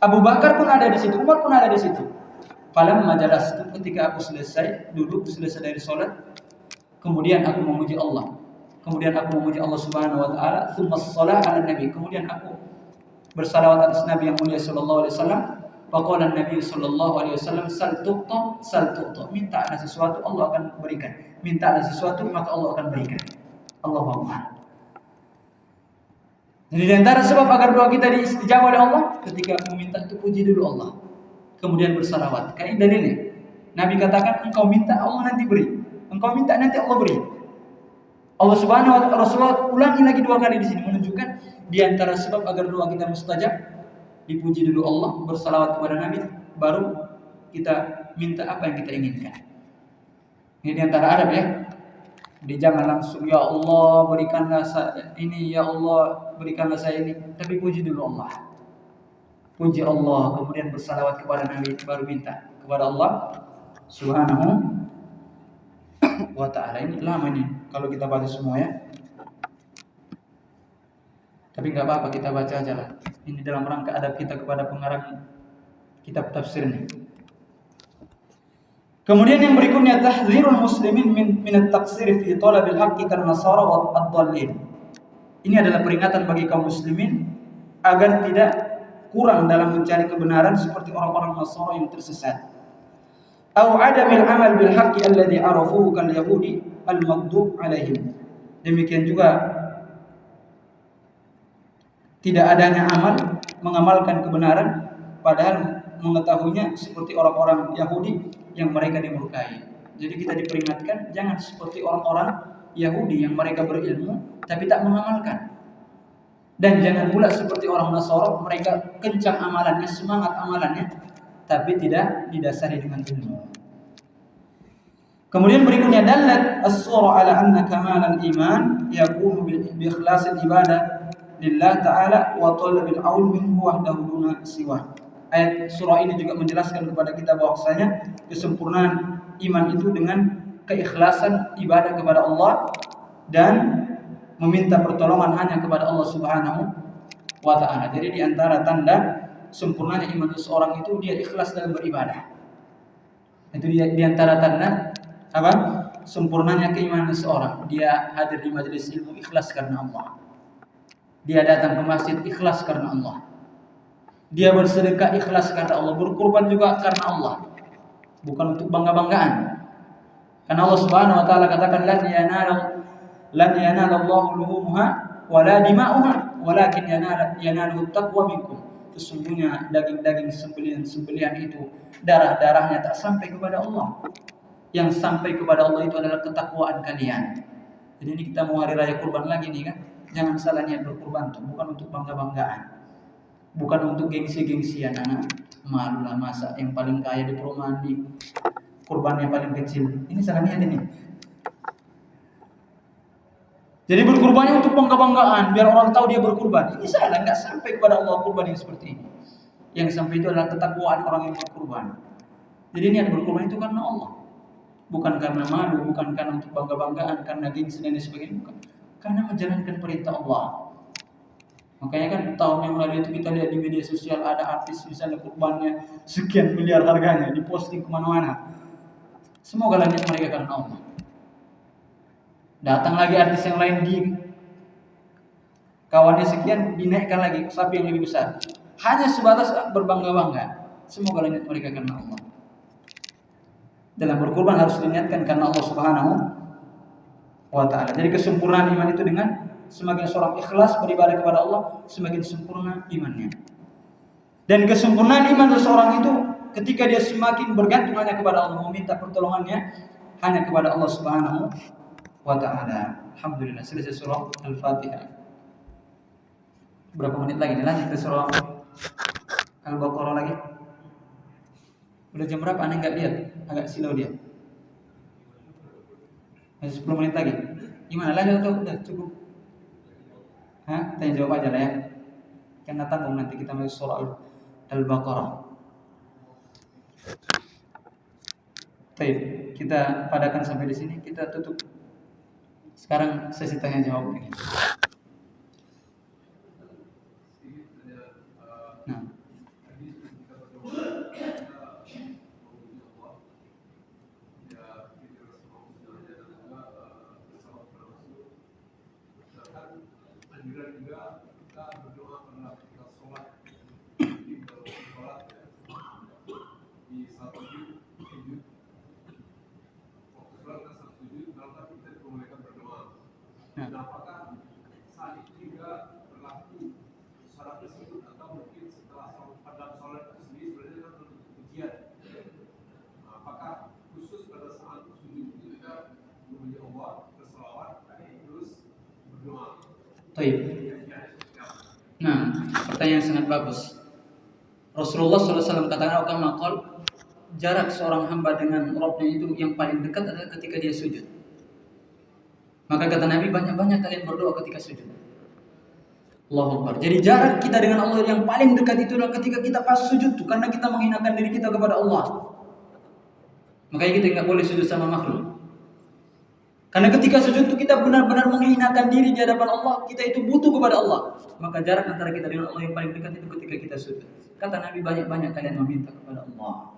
Abu Bakar pun ada di situ, Umar pun ada di situ. Falamma jalastu, ketika aku selesai dari salat, kemudian aku memuji Allah. Kemudian aku memuji Allah Subhanahu wa taala, tsumma shalah 'ala nabi. Kemudian aku bersalawat atas Nabi yang mulia sallallahu alaihi wasallam. Faqala Nabi sallallahu alaihi wasallam, sal tu'ta. Minta ada sesuatu Allah akan berikan. Minta ada sesuatu maka Allah akan berikan. Allahu Akbar. Jadi di antara sebab agar doa kita diistijabah oleh Allah, ketika meminta itu puji dulu Allah. Kemudian bersalawat. Kayak dalilnya. Nabi katakan, engkau minta Allah nanti beri. Engkau minta nanti Allah beri. Allah Subhanahu wa taala, Rasulullah ulangi lagi 2 kali di sini menunjukkan di antara sebab agar doa kita mustajab, dipuji dulu Allah, bersalawat kepada Nabi, baru kita minta apa yang kita inginkan. Ini di antara adab ya. Jadi jangan langsung ya Allah berikanlah saya ini, ya Allah berikanlah saya ini, tapi puji dulu Allah. Puji Allah, kemudian bersalawat kepada Nabi, baru minta kepada Allah Subhanahu wa ta'ala. Ini lama nih kalau kita baca semua ya. Tapi enggak apa-apa, kita baca aja lah. Ini dalam rangka adab kita kepada pengarang kitab tafsir ini. Kemudian yang berikutnya, tahdzirul muslimin min at-taqsir fi talabil haqqi kan nasara wa ad-dallin. Ini adalah peringatan bagi kaum muslimin agar tidak kurang dalam mencari kebenaran seperti orang-orang Nasara yang tersesat. Au adamil amal bil haqqi alladhi arafuhu kal yahudi al maghdub alaihim. Demikian juga tidak adanya amal, mengamalkan kebenaran padahal mengetahuinya seperti orang-orang Yahudi yang mereka dimurkai. Jadi kita diperingatkan jangan seperti orang-orang Yahudi yang mereka berilmu tapi tak mengamalkan. Dan jangan pula seperti orang Nasara, mereka kencang amalannya, semangat amalannya, tapi tidak didasari dengan ilmu. Kemudian berikutnya dallat as-surah ala anna kamal al-iman yakunu bi ikhlasil ibadah lillah ta'ala wa talabil aun minhu wahdahu duna siwa. Ayat surah ini juga menjelaskan kepada kita bahwasanya kesempurnaan iman itu dengan keikhlasan ibadah kepada Allah dan meminta pertolongan hanya kepada Allah Subhanahu wa taala. Jadi di antara tanda sempurnanya iman seseorang itu dia ikhlas dalam beribadah. Itu di antara tanda apa? Sempurnanya keimanan seseorang. Dia hadir di majelis ilmu ikhlas karena Allah. Dia datang ke masjid ikhlas karena Allah. Dia bersedekah ikhlas karena Allah, berkorban juga karena Allah. Bukan untuk bangga-banggaan. Karena Allah Subhanahu wa taala katakan lan yanalallahu luhumha wala dima'uha walakin yanaluhu taqwa minkum. Sesungguhnya daging-daging sembelihan itu darah-darahnya tak sampai kepada Allah. Yang sampai kepada Allah itu adalah ketakwaan kalian. Jadi ini kita mau hari raya kurban lagi nih kan. Jangan salah niat berkurban tuh, bukan untuk bangga-banggaan. Bukan untuk gengsi-gengsian anak. Malulah masa yang paling kaya di perumahan di kurbannya paling kecil. Ini salah niat ini. Jadi berkurbannya untuk bangga-banggaan, biar orang tahu dia berkurban. Ini salah, enggak sampai kepada Allah kurban yang seperti ini. Yang sampai itu adalah ketakwaan orang yang berkurban. Jadi niat berkurban itu karena Allah. Bukan karena malu, bukan karena untuk bangga-banggaan, karena gengsi dan sebagainya, bukan. Karena menjalankan perintah Allah. Makanya kan tahun yang lalu itu kita lihat di media sosial ada artis misalnya kurbannya sekian miliar harganya, diposting kemana-mana. Semoga niat mereka karena Allah. Datang lagi artis yang lain di kawannya sekian dinaikkan lagi sapi yang lebih besar. Hanya sebatas berbangga-bangga. Semoga niat mereka karena Allah. Dalam berkurban harus diniatkan karena Allah Subhanahu wa taala. Jadi kesempurnaan iman itu dengan semakin seorang ikhlas beribadah kepada Allah, semakin sempurna imannya. Dan kesempurnaan iman seseorang itu ketika dia semakin bergantung hanya kepada Allah, meminta pertolongannya hanya kepada Allah Subhanahu wa ta'ala. Alhamdulillah selesai surah Al-Fatihah. Berapa menit lagi nih lanjut ke surah Al-Baqarah lagi. Udah jam berapa? Aneh nggak lihat, agak silau dia. Masih 10 menit lagi. Gimana lanjut atau udah cukup? Hah? Tanya jawab aja lah ya. Karena tanggung nanti kita masuk surah Al-Baqarah. Baik, kita padakan sampai di sini. Kita tutup. Sekarang sesi tanya jawab ini. Nah. Apakah saat itu juga berlaku syarat tersebut atau mungkin setelah pada sholat tersebut sebenarnya kan untuk ujian? Apakah khusus pada saat sujud itu kita memuji Allah, berselawat, terus berdoa? Baik. Nah, pertanyaan sangat bagus. Rasulullah SAW katakan jarak seorang hamba dengan Rabbnya itu yang paling dekat adalah ketika dia sujud. Maka kata Nabi, banyak-banyak kalian berdoa ketika sujud. Allahu Akbar. Jadi jarak kita dengan Allah yang paling dekat itu adalah ketika kita pas sujud tuh, karena kita menghinakan diri kita kepada Allah. Makanya kita nggak boleh sujud sama makhluk. Karena ketika sujud itu kita benar-benar menghinakan diri di hadapan Allah, kita itu butuh kepada Allah. Maka jarak antara kita dengan Allah yang paling dekat itu ketika kita sujud. Kata Nabi, banyak-banyak kalian meminta kepada Allah.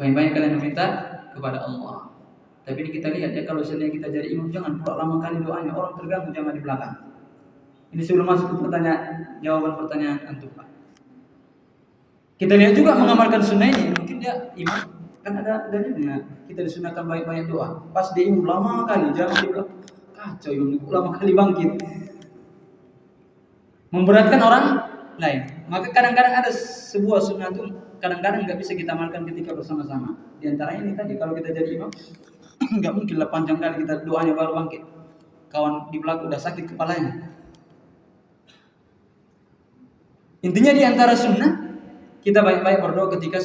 Banyak-banyak kalian meminta kepada Allah. Tapi ini kita lihat ya, kalau seandainya kita jadi imam, jangan pula lama kali doanya, orang terganggu jangan di belakang. Ini sebelum masuk ke jawaban pertanyaan antum Pak. Kita lihat juga mengamalkan sunnah ini, mungkin dia imam Kan ada dalilnya. Kita disunahkan banyak-banyak doa. Pas dia imam lama kali, jangan dia bilang kacau imam lama kali bangkit. Memberatkan orang lain. Maka kadang-kadang ada sebuah sunnah itu kadang-kadang nggak bisa kita amalkan ketika bersama-sama. Di antara ini tadi kalau kita jadi imam nggak mungkin lah panjang kali kita doanya baru bangkit. Kawan di belakang udah sakit kepalanya. Intinya di antara sunnah kita banyak-banyak berdoa ketika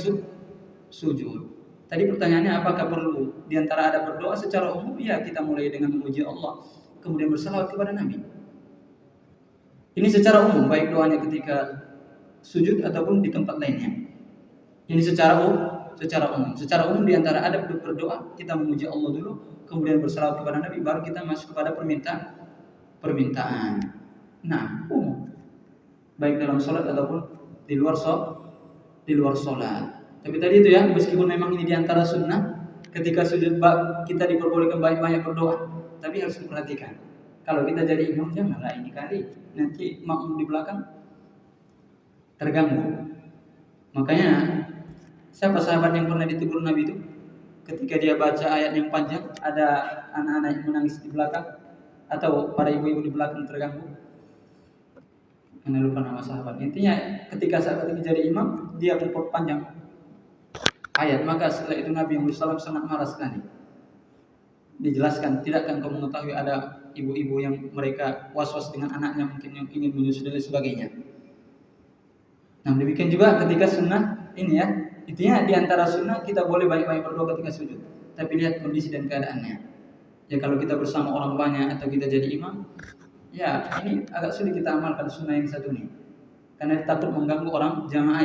sujud. Tadi pertanyaannya apakah perlu di antara ada berdoa secara umum? Ya, kita mulai dengan memuji Allah, kemudian bersalawat kepada Nabi. Ini secara umum, baik doanya ketika sujud ataupun di tempat lainnya. Ini secara umum. Secara umum di antara adab berdoa kita memuji Allah dulu, kemudian bersalawat kepada Nabi, baru kita masuk kepada permintaan. Nah, umum. Baik dalam sholat ataupun di luar sholat. Tapi tadi itu ya, meskipun memang ini di antara sunnah, ketika sujud kita diperbolehkan banyak-banyak berdoa, tapi harus diperhatikan. Kalau kita jadi imam, janganlah ini kali nanti makmum di belakang terganggu. Makanya siapa sahabat yang pernah ditegur Nabi itu? Ketika dia baca ayat yang panjang, ada anak-anak yang menangis di belakang atau para ibu-ibu di belakang terganggu. Karena lupa nama sahabat. Intinya ketika sahabat ini jadi imam, dia memperpanjang ayat. Maka setelah itu Nabi SAW sangat marah sekali. Dijelaskan, tidakkah engkau mengetahui ada ibu-ibu yang mereka was-was dengan anaknya mungkin yang ingin menyusui dan sebagainya. Nah demikian juga ketika sunnah ini ya, intinya di antara sunnah kita boleh banyak-banyak berdoa ketika sujud, tapi lihat kondisi dan keadaannya. Ya kalau kita bersama orang banyak atau kita jadi imam, ya ini agak sulit kita amalkan sunnah yang satu ini, karena takut mengganggu orang jamaah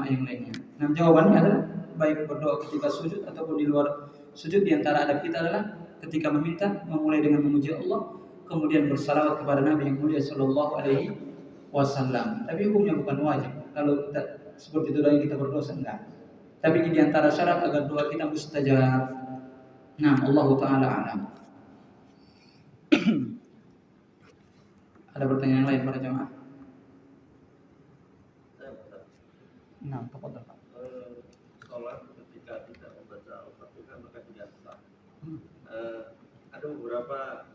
yang lainnya. Nah jawabannya adalah baik berdoa ketika sujud ataupun di luar sujud, di antara adab kita adalah ketika meminta memulai dengan memuji Allah, kemudian bersalawat kepada Nabi yang mulia sallallahu alaihi wasallam. Tapi hukumnya bukan wajib. Kalau kita seperti itu lagi kita berdosa enggak. Tapi di antara syarat agar doa kita mustajab. Nah, Allah taala alam. Ada pertanyaan lain para jemaah? Nah, tafadhal Pak. Sholat ketika tidak membaca Al-Fatihah maka tidak sah. Ada beberapa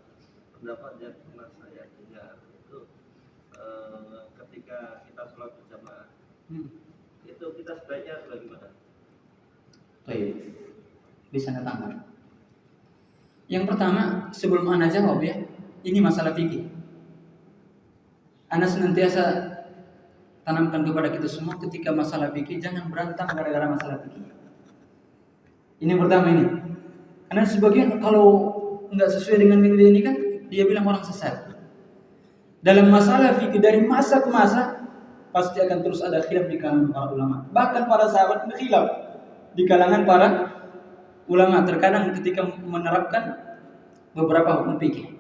pendapat yang pernah saya dengar itu ketika kita sholat berjamaah itu kita sebaiknya bagaimana? Baik, bisa datang. Yang pertama, sebelum Anda jawab ya, ini masalah fikih. Anda senantiasa tanamkan kepada kita semua ketika masalah fikih, jangan berantem gara-gara masalah fikih. Ini pertama ini. Karena sebagian kalau nggak sesuai dengan nilai ini kan dia bilang orang sesat. Dalam masalah fikih dari masa ke masa pasti akan terus ada khilaf di kalangan para ulama. Bahkan para sahabat berkhilaf di kalangan para ulama terkadang ketika menerapkan beberapa hukum fikih.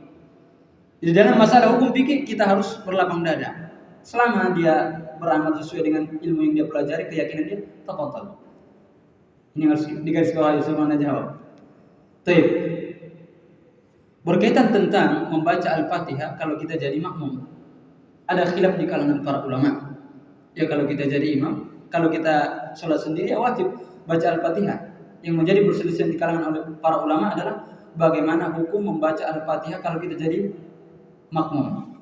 Di dalam masalah hukum fikih kita harus berlapang dada. Selama dia beramal sesuai dengan ilmu yang dia pelajari, keyakinan dia, tafadhal. Ini harus digarisbawahi semua Anda jawab. Baik. Berkaitan tentang membaca Al-Fatihah kalau kita jadi makmum, ada khilaf di kalangan para ulama. Ya kalau kita jadi imam, kalau kita sholat sendiri ya wajib baca Al-Fatihah. Yang menjadi perselisihan di kalangan oleh para ulama adalah bagaimana hukum membaca Al-Fatihah kalau kita jadi makmum.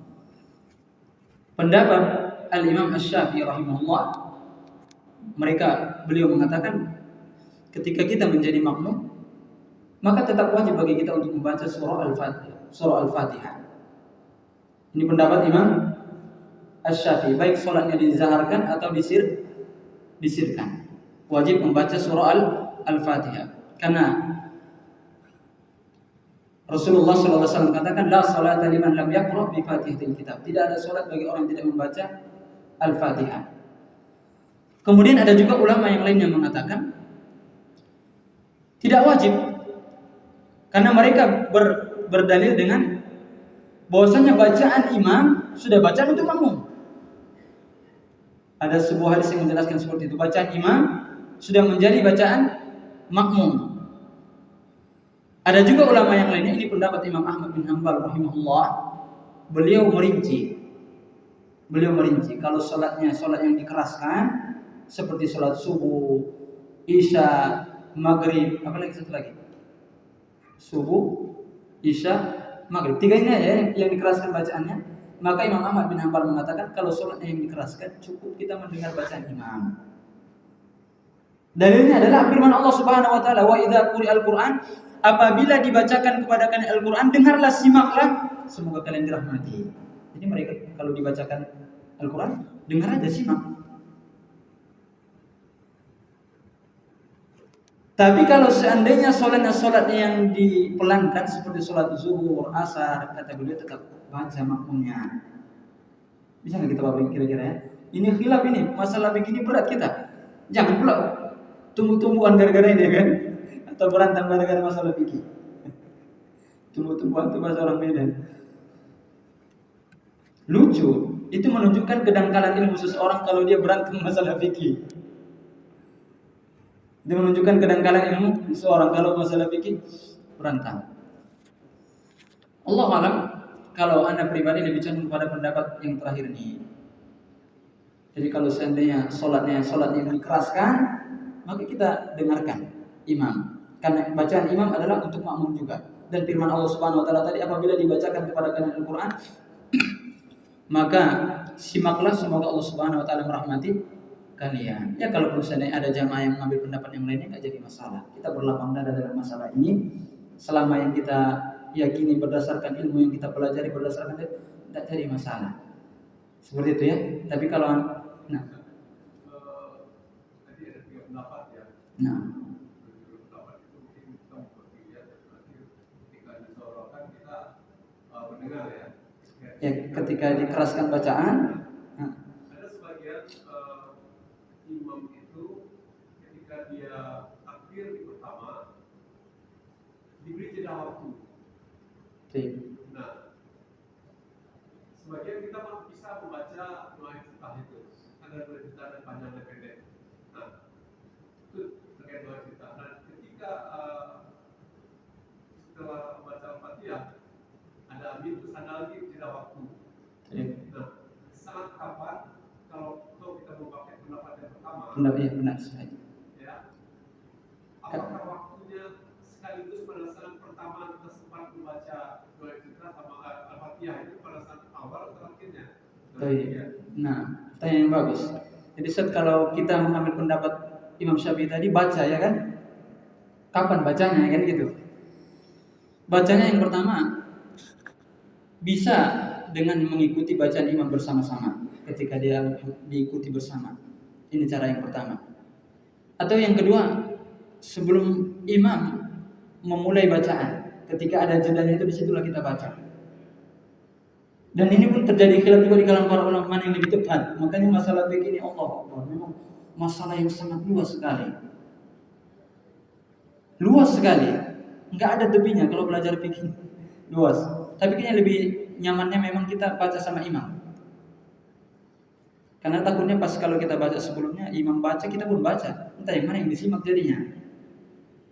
Pendapat Al-Imam Asy-Syafi'i rahimahullah, beliau mengatakan ketika kita menjadi makmum, maka tetap wajib bagi kita untuk membaca surah Al-Fatihah. Ini pendapat Imam Asy-Syafi'i, baik sholatnya dizaharkan atau disirkan. Wajib membaca surah Al-Fatihah. Karena Rasulullah SAW katakan, la salata liman lam yaqra bi Fatihatil Kitab. Tidak ada salat bagi orang yang tidak membaca Al-Fatihah. Kemudian ada juga ulama yang lain yang mengatakan tidak wajib, karena mereka berdalil dengan bahwasanya bacaan imam sudah bacaan untuk makmum. Ada sebuah hadis yang menjelaskan seperti itu. Bacaan imam sudah menjadi bacaan makmum. Ada juga ulama yang lainnya, ini pendapat Imam Ahmad bin Hanbal rahimahullah. Beliau merinci. Kalau sholat yang dikeraskan seperti sholat subuh, isya, maghrib, apa lagi satu lagi? Subuh, isya, maghrib. 3 ini ya yang dikeraskan bacaannya. Maka Imam Ahmad bin Hanbal mengatakan kalau sholatnya yang dikeraskan cukup kita mendengar bacaan imam. Dalilnya adalah firman Allah Subhanahu wa taala, "Wa idza quri'al Qur'an", apabila dibacakan kepada kalian Al-Qur'an, dengarlah, simaklah, semoga kalian dirahmati. Jadi mereka kalau dibacakan Al-Qur'an, dengar aja, simak. Tapi kalau seandainya sholat yang dipelankan seperti sholat zuhur, asar, kata beliau tetap baca makmumnya. Bisa nggak kita bawain kira-kira ya? Ini khilaf ini, masalah begini berat kita. Jangan pula tumbuh-tumbuhan gara-gara ini kan? Atau berantem gara-gara masalah fikih. Tumbuh-tumbuhan itu bahasa orang Medan. Lucu, itu menunjukkan kedangkalan ilmu seseorang kalau dia berantem masalah fikih. Itu menunjukkan kedangkalan ilmu seseorang kalau masalah fikih berantem. Allah alam, kalau Anda pribadi lebih cenderung pada pendapat yang terakhir ini. Jadi kalau seandainya sholatnya yang dikeraskan, maka kita dengarkan imam. Karena bacaan imam adalah untuk makmum juga. Dan firman Allah Subhanahu wa taala tadi, apabila dibacakan kepada kalian Al-Qur'an, maka simaklah, semoga Allah Subhanahu wa taala merahmati kalian. Ya kalau seandainya ada jamaah yang mengambil pendapat yang lainnya, enggak jadi masalah. Kita berlapang dada dalam masalah ini selama yang kita yakini berdasarkan ilmu yang kita pelajari berdasarkan itu, tidak jadi masalah. Seperti itu ya. Tapi kalau tadi ada 3 pendapat ya. Pendapat itu mungkin kita berpikir ketika disorotkan kita mendengar ya. Ya, ketika dikeraskan bacaan. Ada sebagian imam itu ketika dia takbir di pertama diberi jeda waktu. Nah, sebagian kita bisa membaca doa iftitah itu. Ada doa iftitah dan panjang dan pendek. Nah, itu terkait doa iftitah. Nah, ketika setelah membaca Al-Fatihah ada amin, terus ada lagi jeda waktu. Nah, saat kapan kalau kita mau pakai pendapat yang pertama? Benar sekali. Ya. Apakah waktunya sekaligus pada saat pertama kita sempat membaca doa iftitah sama Al-Fatihah itu pada saat awal atau akhirnya? Nah, pertanyaan yang bagus. Jadi kalau kita mengambil pendapat Imam Syafi'i tadi, baca ya kan? Kapan bacanya kan gitu? Bacanya yang pertama bisa dengan mengikuti bacaan imam bersama-sama ketika dia diikuti bersama. Ini cara yang pertama. Atau yang kedua, sebelum imam memulai bacaan, ketika ada jedanya itu disitulah kita baca. Dan ini pun terjadi khilaf juga di kalangan para ulama mana yang lebih tepat. Makanya masalah begini, Allah memang masalah yang sangat luas sekali. Luas sekali. Enggak ada tepinya kalau belajar fikih. Luas. Tapi kayaknya lebih nyamannya memang kita baca sama imam. Karena takutnya pas kalau kita baca sebelumnya, imam baca, kita pun baca. Entah yang mana yang disimak jadinya.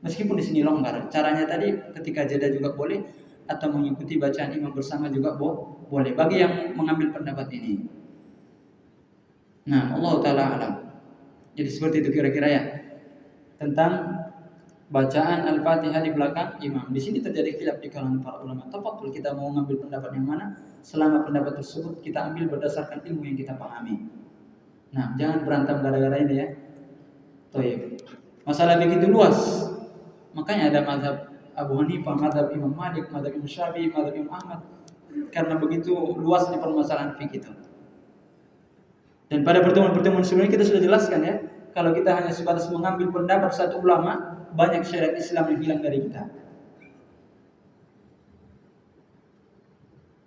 Meskipun di sini longgar. Caranya tadi ketika jeda juga boleh, atau mengikuti bacaan imam bersama juga boleh. Bagi yang mengambil pendapat ini. Nah, Allah Ta'ala alam. Jadi seperti itu kira-kira ya. Tentang bacaan Al-Fatihah di belakang imam. Di sini terjadi khilaf di kalangan para ulama. Tafadhol kita mau mengambil pendapat yang mana, selama pendapat tersebut kita ambil berdasarkan ilmu yang kita pahami. Nah, jangan berantem gara-gara ini ya. Toyib. Masalah begitu luas. Makanya ada mazhab Abu Hanifah, mazhab Imam Malik, mazhab Imam Syafi'i, mazhab Imam Ahmad. Karena begitu luasnya permasalahan fikih itu. Dan pada pertemuan-pertemuan sebelumnya kita sudah jelaskan ya, kalau kita hanya sebatas mengambil pendapat satu ulama, banyak syariat Islam yang hilang dari kita.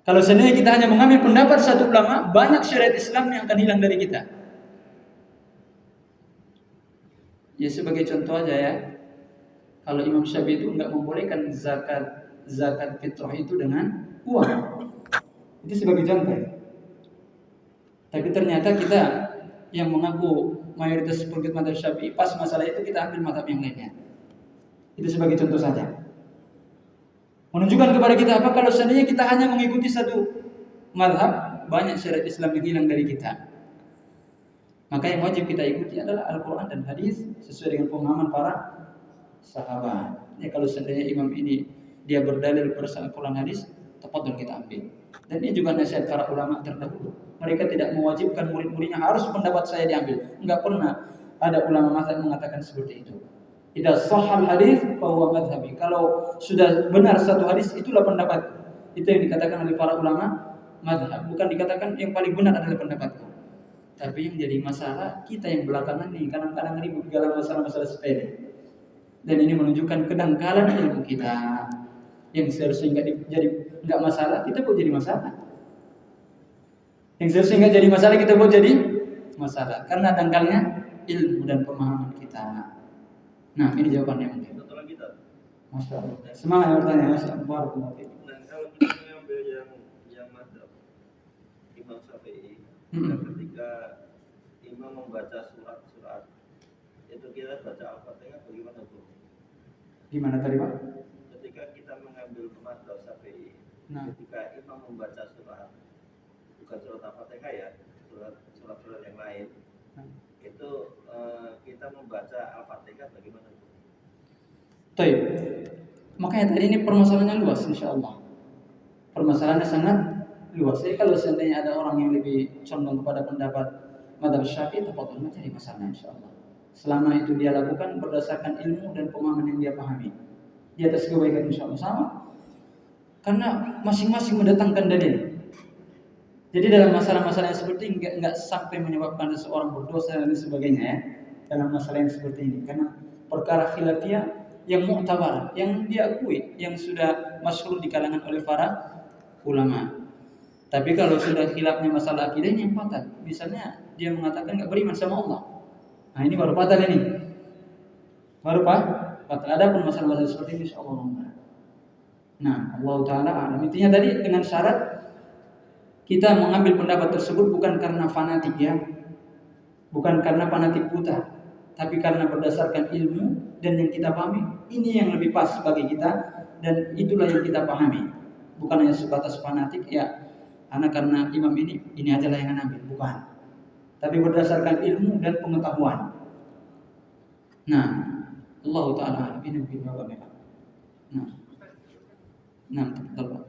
Kalau seandainya kita hanya mengambil pendapat satu ulama, banyak syariat Islam yang akan hilang dari kita. Ya sebagai contoh aja ya, kalau Imam Syafi'i itu enggak membolehkan zakat fitrah itu dengan uang. Itu sebagai contoh. Tapi ternyata kita yang mengaku mayoritas pengikut mazhab Syafi'i, pas masalah itu kita ambil mazhab yang lainnya. Itu sebagai contoh saja. Menunjukkan kepada kita apa, kalau seandainya kita hanya mengikuti satu mazhab, banyak syariat Islam yang hilang dari kita. Maka yang wajib kita ikuti adalah Al-Quran dan hadis sesuai dengan pemahaman para sahabat. Ya kalau seandainya imam ini dia berdalil berdasarkan Quran hadis, tafadhol kita ambil. Dan ini juga nasihat para ulama terdahulu. Mereka tidak mewajibkan murid-muridnya harus pendapat saya diambil. Enggak pernah ada ulama mazhab mengatakan seperti itu. Idza shahhal hadis fa huwa madhhabi. Kalau sudah benar satu hadis itulah pendapat. Itu yang dikatakan oleh para ulama mazhab. Bukan dikatakan yang paling benar adalah pendapatku. Tapi yang jadi masalah kita yang belakangan nih kadang-kadang ribut dalam masalah-masalah sepele. Dan ini menunjukkan kedangkalan ilmu kita. Yang seharusnya enggak masalah, kita kok jadi masalah. Yang seharusnya enggak jadi masalah, kita kok jadi masalah. Karena dangkalnya ilmu dan pemahaman kita. Nah, ini jawabannya mungkin. Satu lagi tak? Masya Allah. Semangat yang bertanya, Masya Allah. Nah, kalau kita mengambil yang mazhab Imam Syafi'i, ketika imam membaca surat-surat, itu kita baca Al-Fatihah bagaimana tuh? Gimana tadi Pak? Ketika kita mengambil mazhab Syafi'i, ketika imam membaca surat, bukan surat Al-Fatihah ya, surat-surat yang lain, itu kita membaca Al-Fatihah bagaimana tuh? Baik. Makanya tadi ini permasalahannya luas, insya Allah. Permasalahannya sangat luas. Jadi kalau seandainya ada orang yang lebih condong kepada pendapat mazhab Syafi'i, tafadhol mencari masalah, insya Allah. Selama itu dia lakukan berdasarkan ilmu dan pemahaman yang dia pahami, di atas kebaikan insya Allah sama. Karena masing-masing mendatangkan dalil. Jadi dalam masalah-masalah yang seperti ini enggak sampai menyebabkan seseorang berdosa dan sebagainya ya. Dalam masalah yang seperti ini, karena perkara khilafiyah yang mu'tabar, yang diakui, yang sudah masyhur di kalangan oleh para ulama. Tapi kalau sudah khilafnya masalah akidah yang fatal, misalnya dia mengatakan enggak beriman sama Allah. Nah, ini baru fatal ini. Baru fatal. Ada pun masalah-masalah seperti ini insyaallah. Nah, Allah taala alam. Intinya tadi dengan syarat kita mengambil pendapat tersebut bukan karena fanatik ya. Bukan karena fanatik buta, tapi karena berdasarkan ilmu dan yang kita pahami, ini yang lebih pas bagi kita dan itulah yang kita pahami. Bukan hanya sebatas fanatik ya, karena imam ini aja lah yang ambil, bukan. Tapi berdasarkan ilmu dan pengetahuan. Nah, Allah taala ini mungkin bagaimana. Nah, betul.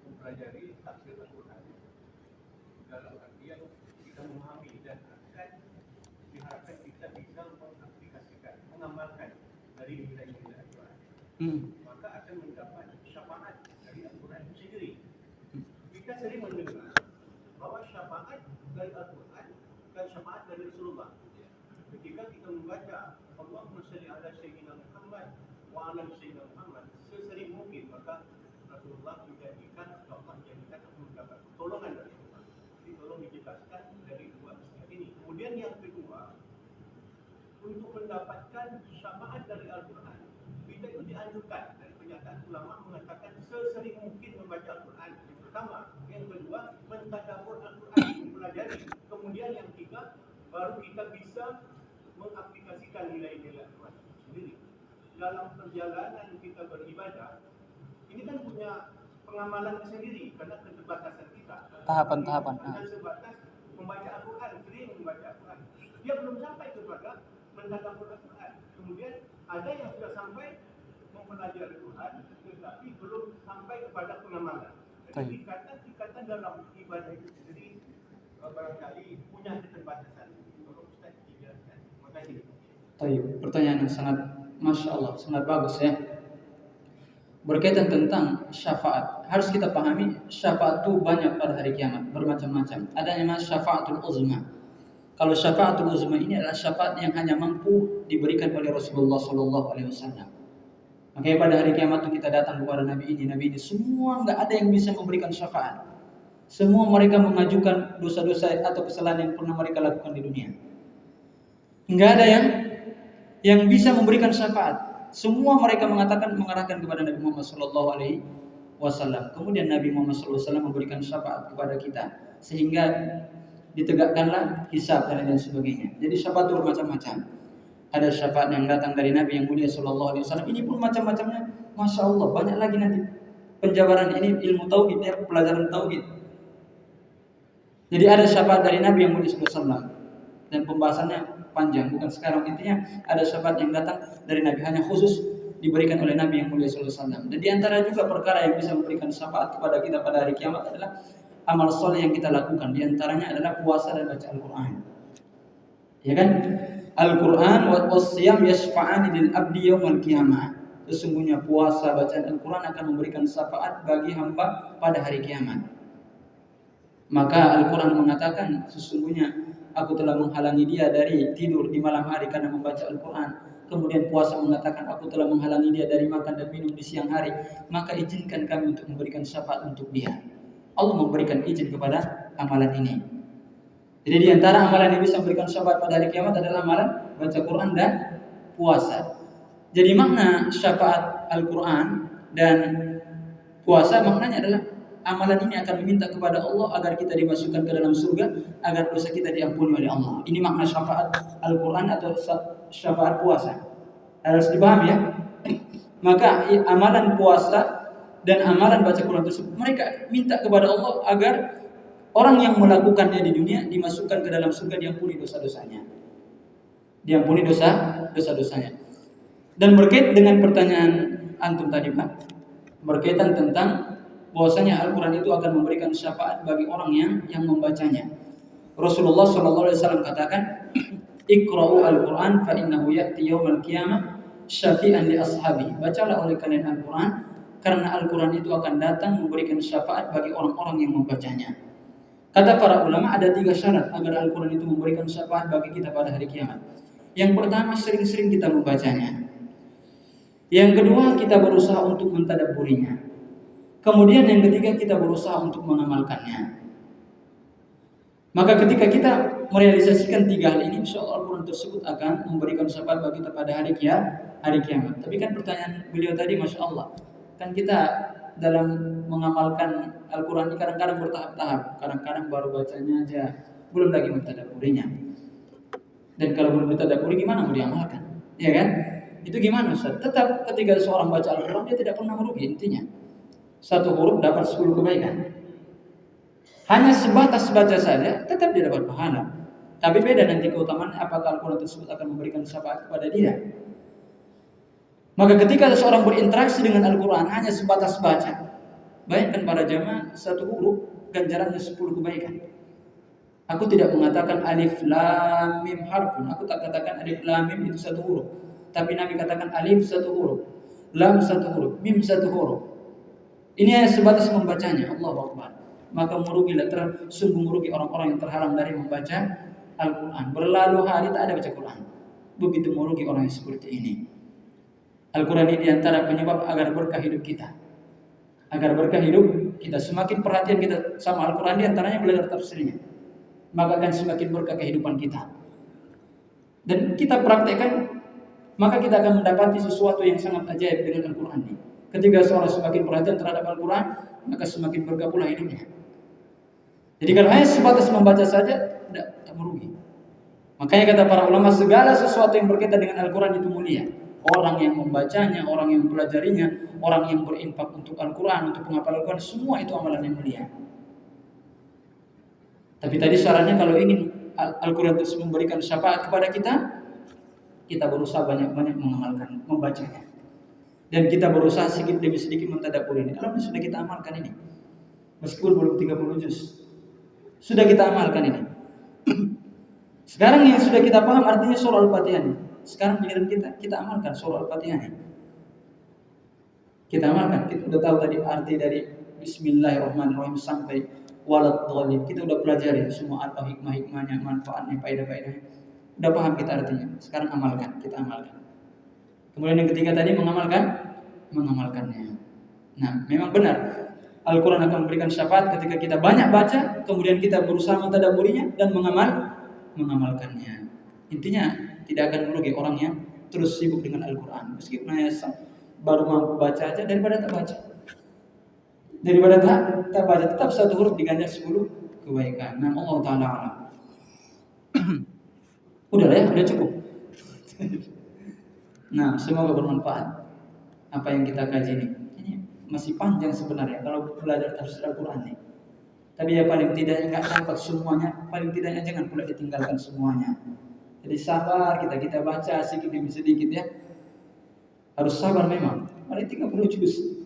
Mempelajari tafsir Al-Quran dalam artian kita memahami dan akan diharapkan kita bisa mengaplikasikan, mengamalkan dari nilai-nilai Al-Quran. Maka akan mendapat syafaat dari Al-Quran itu sendiri. Kita sering mendengar bahwa syafaat dari Al-Quran dan syafaat dari Rasulullah. Ketika kita membaca Allahumma shalli ala sayyidina Muhammad wa ala sayyidina Muhammad sesering mungkin, maka Rasulullah menjadikan Allah menjadikan mendapat pertolongan dari Allah. Jadi tolong dijelaskan dari dua istilah ini. Kemudian yang kedua, untuk mendapatkan syafaat dari Al-Quran, kita itu dianjurkan dari pernyataan ulama mengatakan sesering mungkin membaca Al-Quran. Yang pertama, yang kedua, mentadabbur Al-Quran, mempelajari. Kemudian yang ketiga, baru kita bisa mengaplikasikan nilai-nilai Al-Quran sendiri. Dalam perjalanan kita beribadah, ini kan punya pengamalan sendiri karena keterbatasan kita. Tahapan-tahapan. Dan sebatas membaca Al-Quran, sering membaca Al-Quran. Dia belum sampai kepada mentadabbur Al-Quran. Kemudian ada yang sudah sampai mempelajari Al-Quran, tetapi belum sampai kepada pengamalan. Jadi tingkatan dalam ibadah itu sendiri barangkali punya keterbatasan. Kalau Ustaz dijelaskan. Makasih. Pertanyaan yang sangat Masya Allah, sangat bagus ya. Berkaitan tentang syafaat, harus kita pahami syafaat itu banyak pada hari kiamat, bermacam-macam. Ada yang namanya syafaatul uzma. Kalau syafaatul uzma ini adalah syafaat yang hanya mampu diberikan oleh Rasulullah SAW. Makanya pada hari kiamat itu kita datang kepada Nabi ini, semua nggak ada yang bisa memberikan syafaat. Semua mereka mengajukan dosa-dosa atau kesalahan yang pernah mereka lakukan di dunia. Nggak ada yang bisa memberikan syafaat. Semua mereka mengarahkan kepada Nabi Muhammad SAW. Kemudian Nabi Muhammad SAW memberikan syafaat kepada kita sehingga ditegakkanlah hisab dan lain sebagainya. Jadi syafaat itu bermacam-macam. Ada syafaat yang datang dari Nabi yang mulia SAW. Ini pun macam-macamnya, Masya Allah, banyak lagi nanti penjabaran ini ilmu tauhid ya, pelajaran tauhid. Jadi ada syafaat dari Nabi yang mulia SAW. dan pembahasannya panjang, bukan sekarang. Intinya ada syafaat yang datang dari Nabi, hanya khusus diberikan oleh Nabi yang mulia sallallahu alaihi wasallam. Dan di antara juga perkara yang bisa memberikan syafaat kepada kita pada hari kiamat adalah amal soleh yang kita lakukan. Di antaranya adalah puasa dan baca Al-Quran. Ya kan? Al-Quran wa siyam yashfa'ani lil abdi yaumal qiyamah. Sesungguhnya puasa, bacaan Al-Quran akan memberikan syafaat bagi hamba pada hari kiamat. Maka Al-Quran mengatakan, sesungguhnya aku telah menghalangi dia dari tidur di malam hari karena membaca Al-Quran. Kemudian puasa mengatakan, aku telah menghalangi dia dari makan dan minum di siang hari. Maka izinkan kami untuk memberikan syafaat untuk dia. Allah memberikan izin kepada amalan ini. Jadi di antara amalan yang bisa memberikan syafaat pada hari kiamat adalah amalan baca Quran dan puasa. Jadi makna syafaat Al-Quran dan puasa maknanya adalah amalan ini akan meminta kepada Allah agar kita dimasukkan ke dalam surga, agar dosa kita diampuni oleh Allah. Ini makna syafaat Al-Quran atau syafaat puasa. Harus dipahami ya. Maka amalan puasa dan amalan baca Quran tersebut, mereka minta kepada Allah agar orang yang melakukannya di dunia dimasukkan ke dalam surga, diampuni dosa-dosanya. Diampuni dosa-dosanya. Dan berkait dengan pertanyaan antum tadi Pak, berkaitan tentang bahwasanya Al-Quran itu akan memberikan syafaat bagi orang yang membacanya. Rasulullah SAW katakan, Iqra'u Al-Quran fa innahu ya'ti yawmal qiyamah syafi'an li ashabi. Bacalah oleh kalian Al-Quran, karena Al-Quran itu akan datang memberikan syafaat bagi orang-orang yang membacanya. Kata para ulama, ada 3 syarat agar Al-Quran itu memberikan syafaat bagi kita pada hari kiamat. Yang pertama, sering-sering kita membacanya. Yang kedua, kita berusaha untuk mentadabburinya. Kemudian yang ketiga, kita berusaha untuk mengamalkannya. Maka ketika kita merealisasikan 3 hal ini, insya Allah Al-Quran tersebut akan memberikan syafaat bagi kita pada hari kiamat. Tapi kan pertanyaan beliau tadi, Masya Allah, kan kita dalam mengamalkan Al-Quran ini kadang-kadang bertahap-tahap. Kadang-kadang baru bacanya aja, belum lagi mentadabburinya. Dan kalau belum mentadabburi, gimana mau diamalkan? Ya kan? Itu gimana Ustaz? Tetap ketika seorang baca Al-Quran, dia tidak pernah merugi intinya. 1 huruf dapat 10 kebaikan. Hanya sebatas baca saja, tetap dia dapat pahala. Tapi beda nanti keutamaan apakah Al-Quran tersebut akan memberikan syafaat kepada dia. Maka ketika seorang berinteraksi dengan Al-Quran hanya sebatas baca, bayangkan para jamaah 1 huruf ganjarannya 10 kebaikan. Aku tidak mengatakan alif lam mim harfun. Aku tak katakan alif lam mim itu 1 huruf. Tapi Nabi katakan alif 1 huruf, lam 1 huruf, mim 1 huruf. Ini hanya sebatas membacanya. Allahu Akbar. Maka sungguh merugi orang-orang yang terhalang dari membaca Al-Quran. Berlalu hari tak ada baca Quran. Begitu merugi orang yang seperti ini. Al-Quran ini diantara penyebab agar berkah hidup kita. Agar berkah hidup kita. Semakin perhatian kita sama Al-Quran, diantaranya belajar tafsirnya, maka akan semakin berkah kehidupan kita. Dan kita praktekkan, maka kita akan mendapati sesuatu yang sangat ajaib dengan Al-Quran ini. Ketika seorang semakin perhatian terhadap Al-Quran, maka semakin berkah pula hidupnya. Jadi kalau hanya sebatas membaca saja, tidak merugi. Makanya kata para ulama, segala sesuatu yang berkaitan dengan Al-Quran itu mulia. Orang yang membacanya, orang yang mempelajarinya, orang yang berinfak untuk Al-Quran, untuk penghafal Al-Quran, semua itu amalan yang mulia. Tapi tadi syaratnya kalau ingin Al-Quran itu memberikan syafaat kepada kita, kita berusaha banyak-banyak mengamalkan, membacanya. Dan kita berusaha sedikit demi sedikit mentadabburi ini. Alhamdulillah sudah kita amalkan ini. Meskipun belum 30 juz. Sudah kita amalkan ini. Sekarang yang sudah kita paham artinya surah Al-Fatihah ini. Sekarang giliran kita amalkan surah Al-Fatihah ini. Kita amalkan. Kita sudah tahu tadi arti dari Bismillahirrahmanirrahim sampai waladhdallin. Kita sudah pelajari semua atau hikmah-hikmahnya, manfaatnya, faedah-faedahnya. Sudah paham kita artinya. Sekarang amalkan, kita amalkan. Kemudian yang ketiga tadi mengamalkannya. Nah, memang benar Al-Quran akan memberikan syafaat ketika kita banyak baca, kemudian kita berusaha mentadabburinya dan mengamalkannya. Intinya tidak akan merugi orang yang terus sibuk dengan Al-Quran. Meskipun hanya baru mampu baca aja daripada tak baca. Daripada tak baca, tetap 1 huruf diganjar 10 kebaikan. Nah, Allah Ta'ala alam. Udahlah ya, udah cukup. Nah, semoga bermanfaat apa yang kita kaji ini. Ini masih panjang sebenarnya kalau belajar tafsir Al-Quran ini. Tapi ya paling tidaknya nggak dapat semuanya, paling tidaknya jangan pula ditinggalkan semuanya. Jadi sabar, kita baca sedikit demi sedikit ya. Harus sabar memang. Paling 30 juz.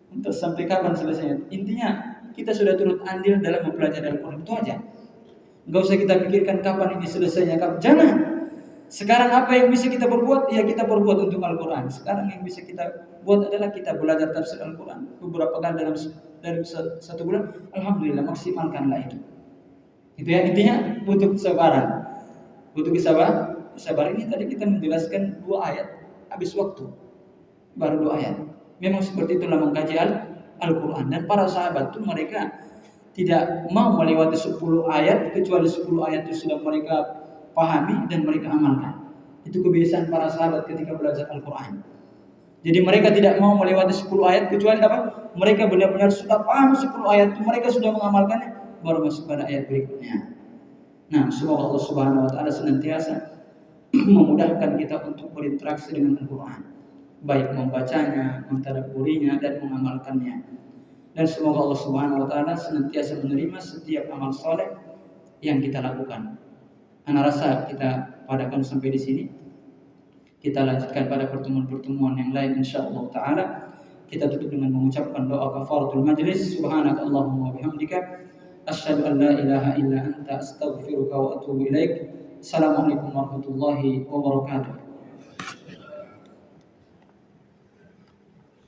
Untuk sampai kapan selesainya? Intinya kita sudah turut andil dalam mempelajari Al-Quran, itu aja. Nggak usah kita pikirkan kapan ini selesainya, kapan. Jangan. Sekarang apa yang bisa kita perbuat? Ya kita perbuat untuk Al-Quran. Sekarang yang bisa kita buat adalah kita belajar tafsir Al-Quran beberapa kali dalam satu bulan. Alhamdulillah, maksimalkanlah itu. Itu ya, intinya butuh kesabaran. Butuh kesabaran ini tadi kita menjelaskan 2 ayat habis waktu. Baru 2 ayat. Memang seperti itulah mengkaji Al-Quran. Dan para sahabat itu mereka tidak mau melewati 10 ayat kecuali 10 ayat itu sudah mereka pahami dan mereka amalkan. Itu kebiasaan para sahabat ketika belajar Al-Quran. Jadi mereka tidak mau melewati 10 ayat kecuali apa? Mereka benar-benar sudah paham 10 ayat itu, mereka sudah mengamalkannya, baru masuk pada ayat berikutnya. Nah, semoga Allah Subhanahu wa taala senantiasa memudahkan kita untuk berinteraksi dengan Al-Quran, baik membacanya, mentadabburinya dan mengamalkannya. Dan semoga Allah Subhanahu wa taala senantiasa menerima setiap amal saleh yang kita lakukan. Ana rasa kita padakan sampai di sini. Kita lanjutkan pada pertemuan-pertemuan yang lain insyaallah taala. Kita tutup dengan mengucapkan doa kafaratul majlis. Subhanakallahumma wa bihamdika asyhadu an la ilaha illa anta astaghfiruka wa atubu ilaik. Assalamualaikum warahmatullahi wabarakatuh.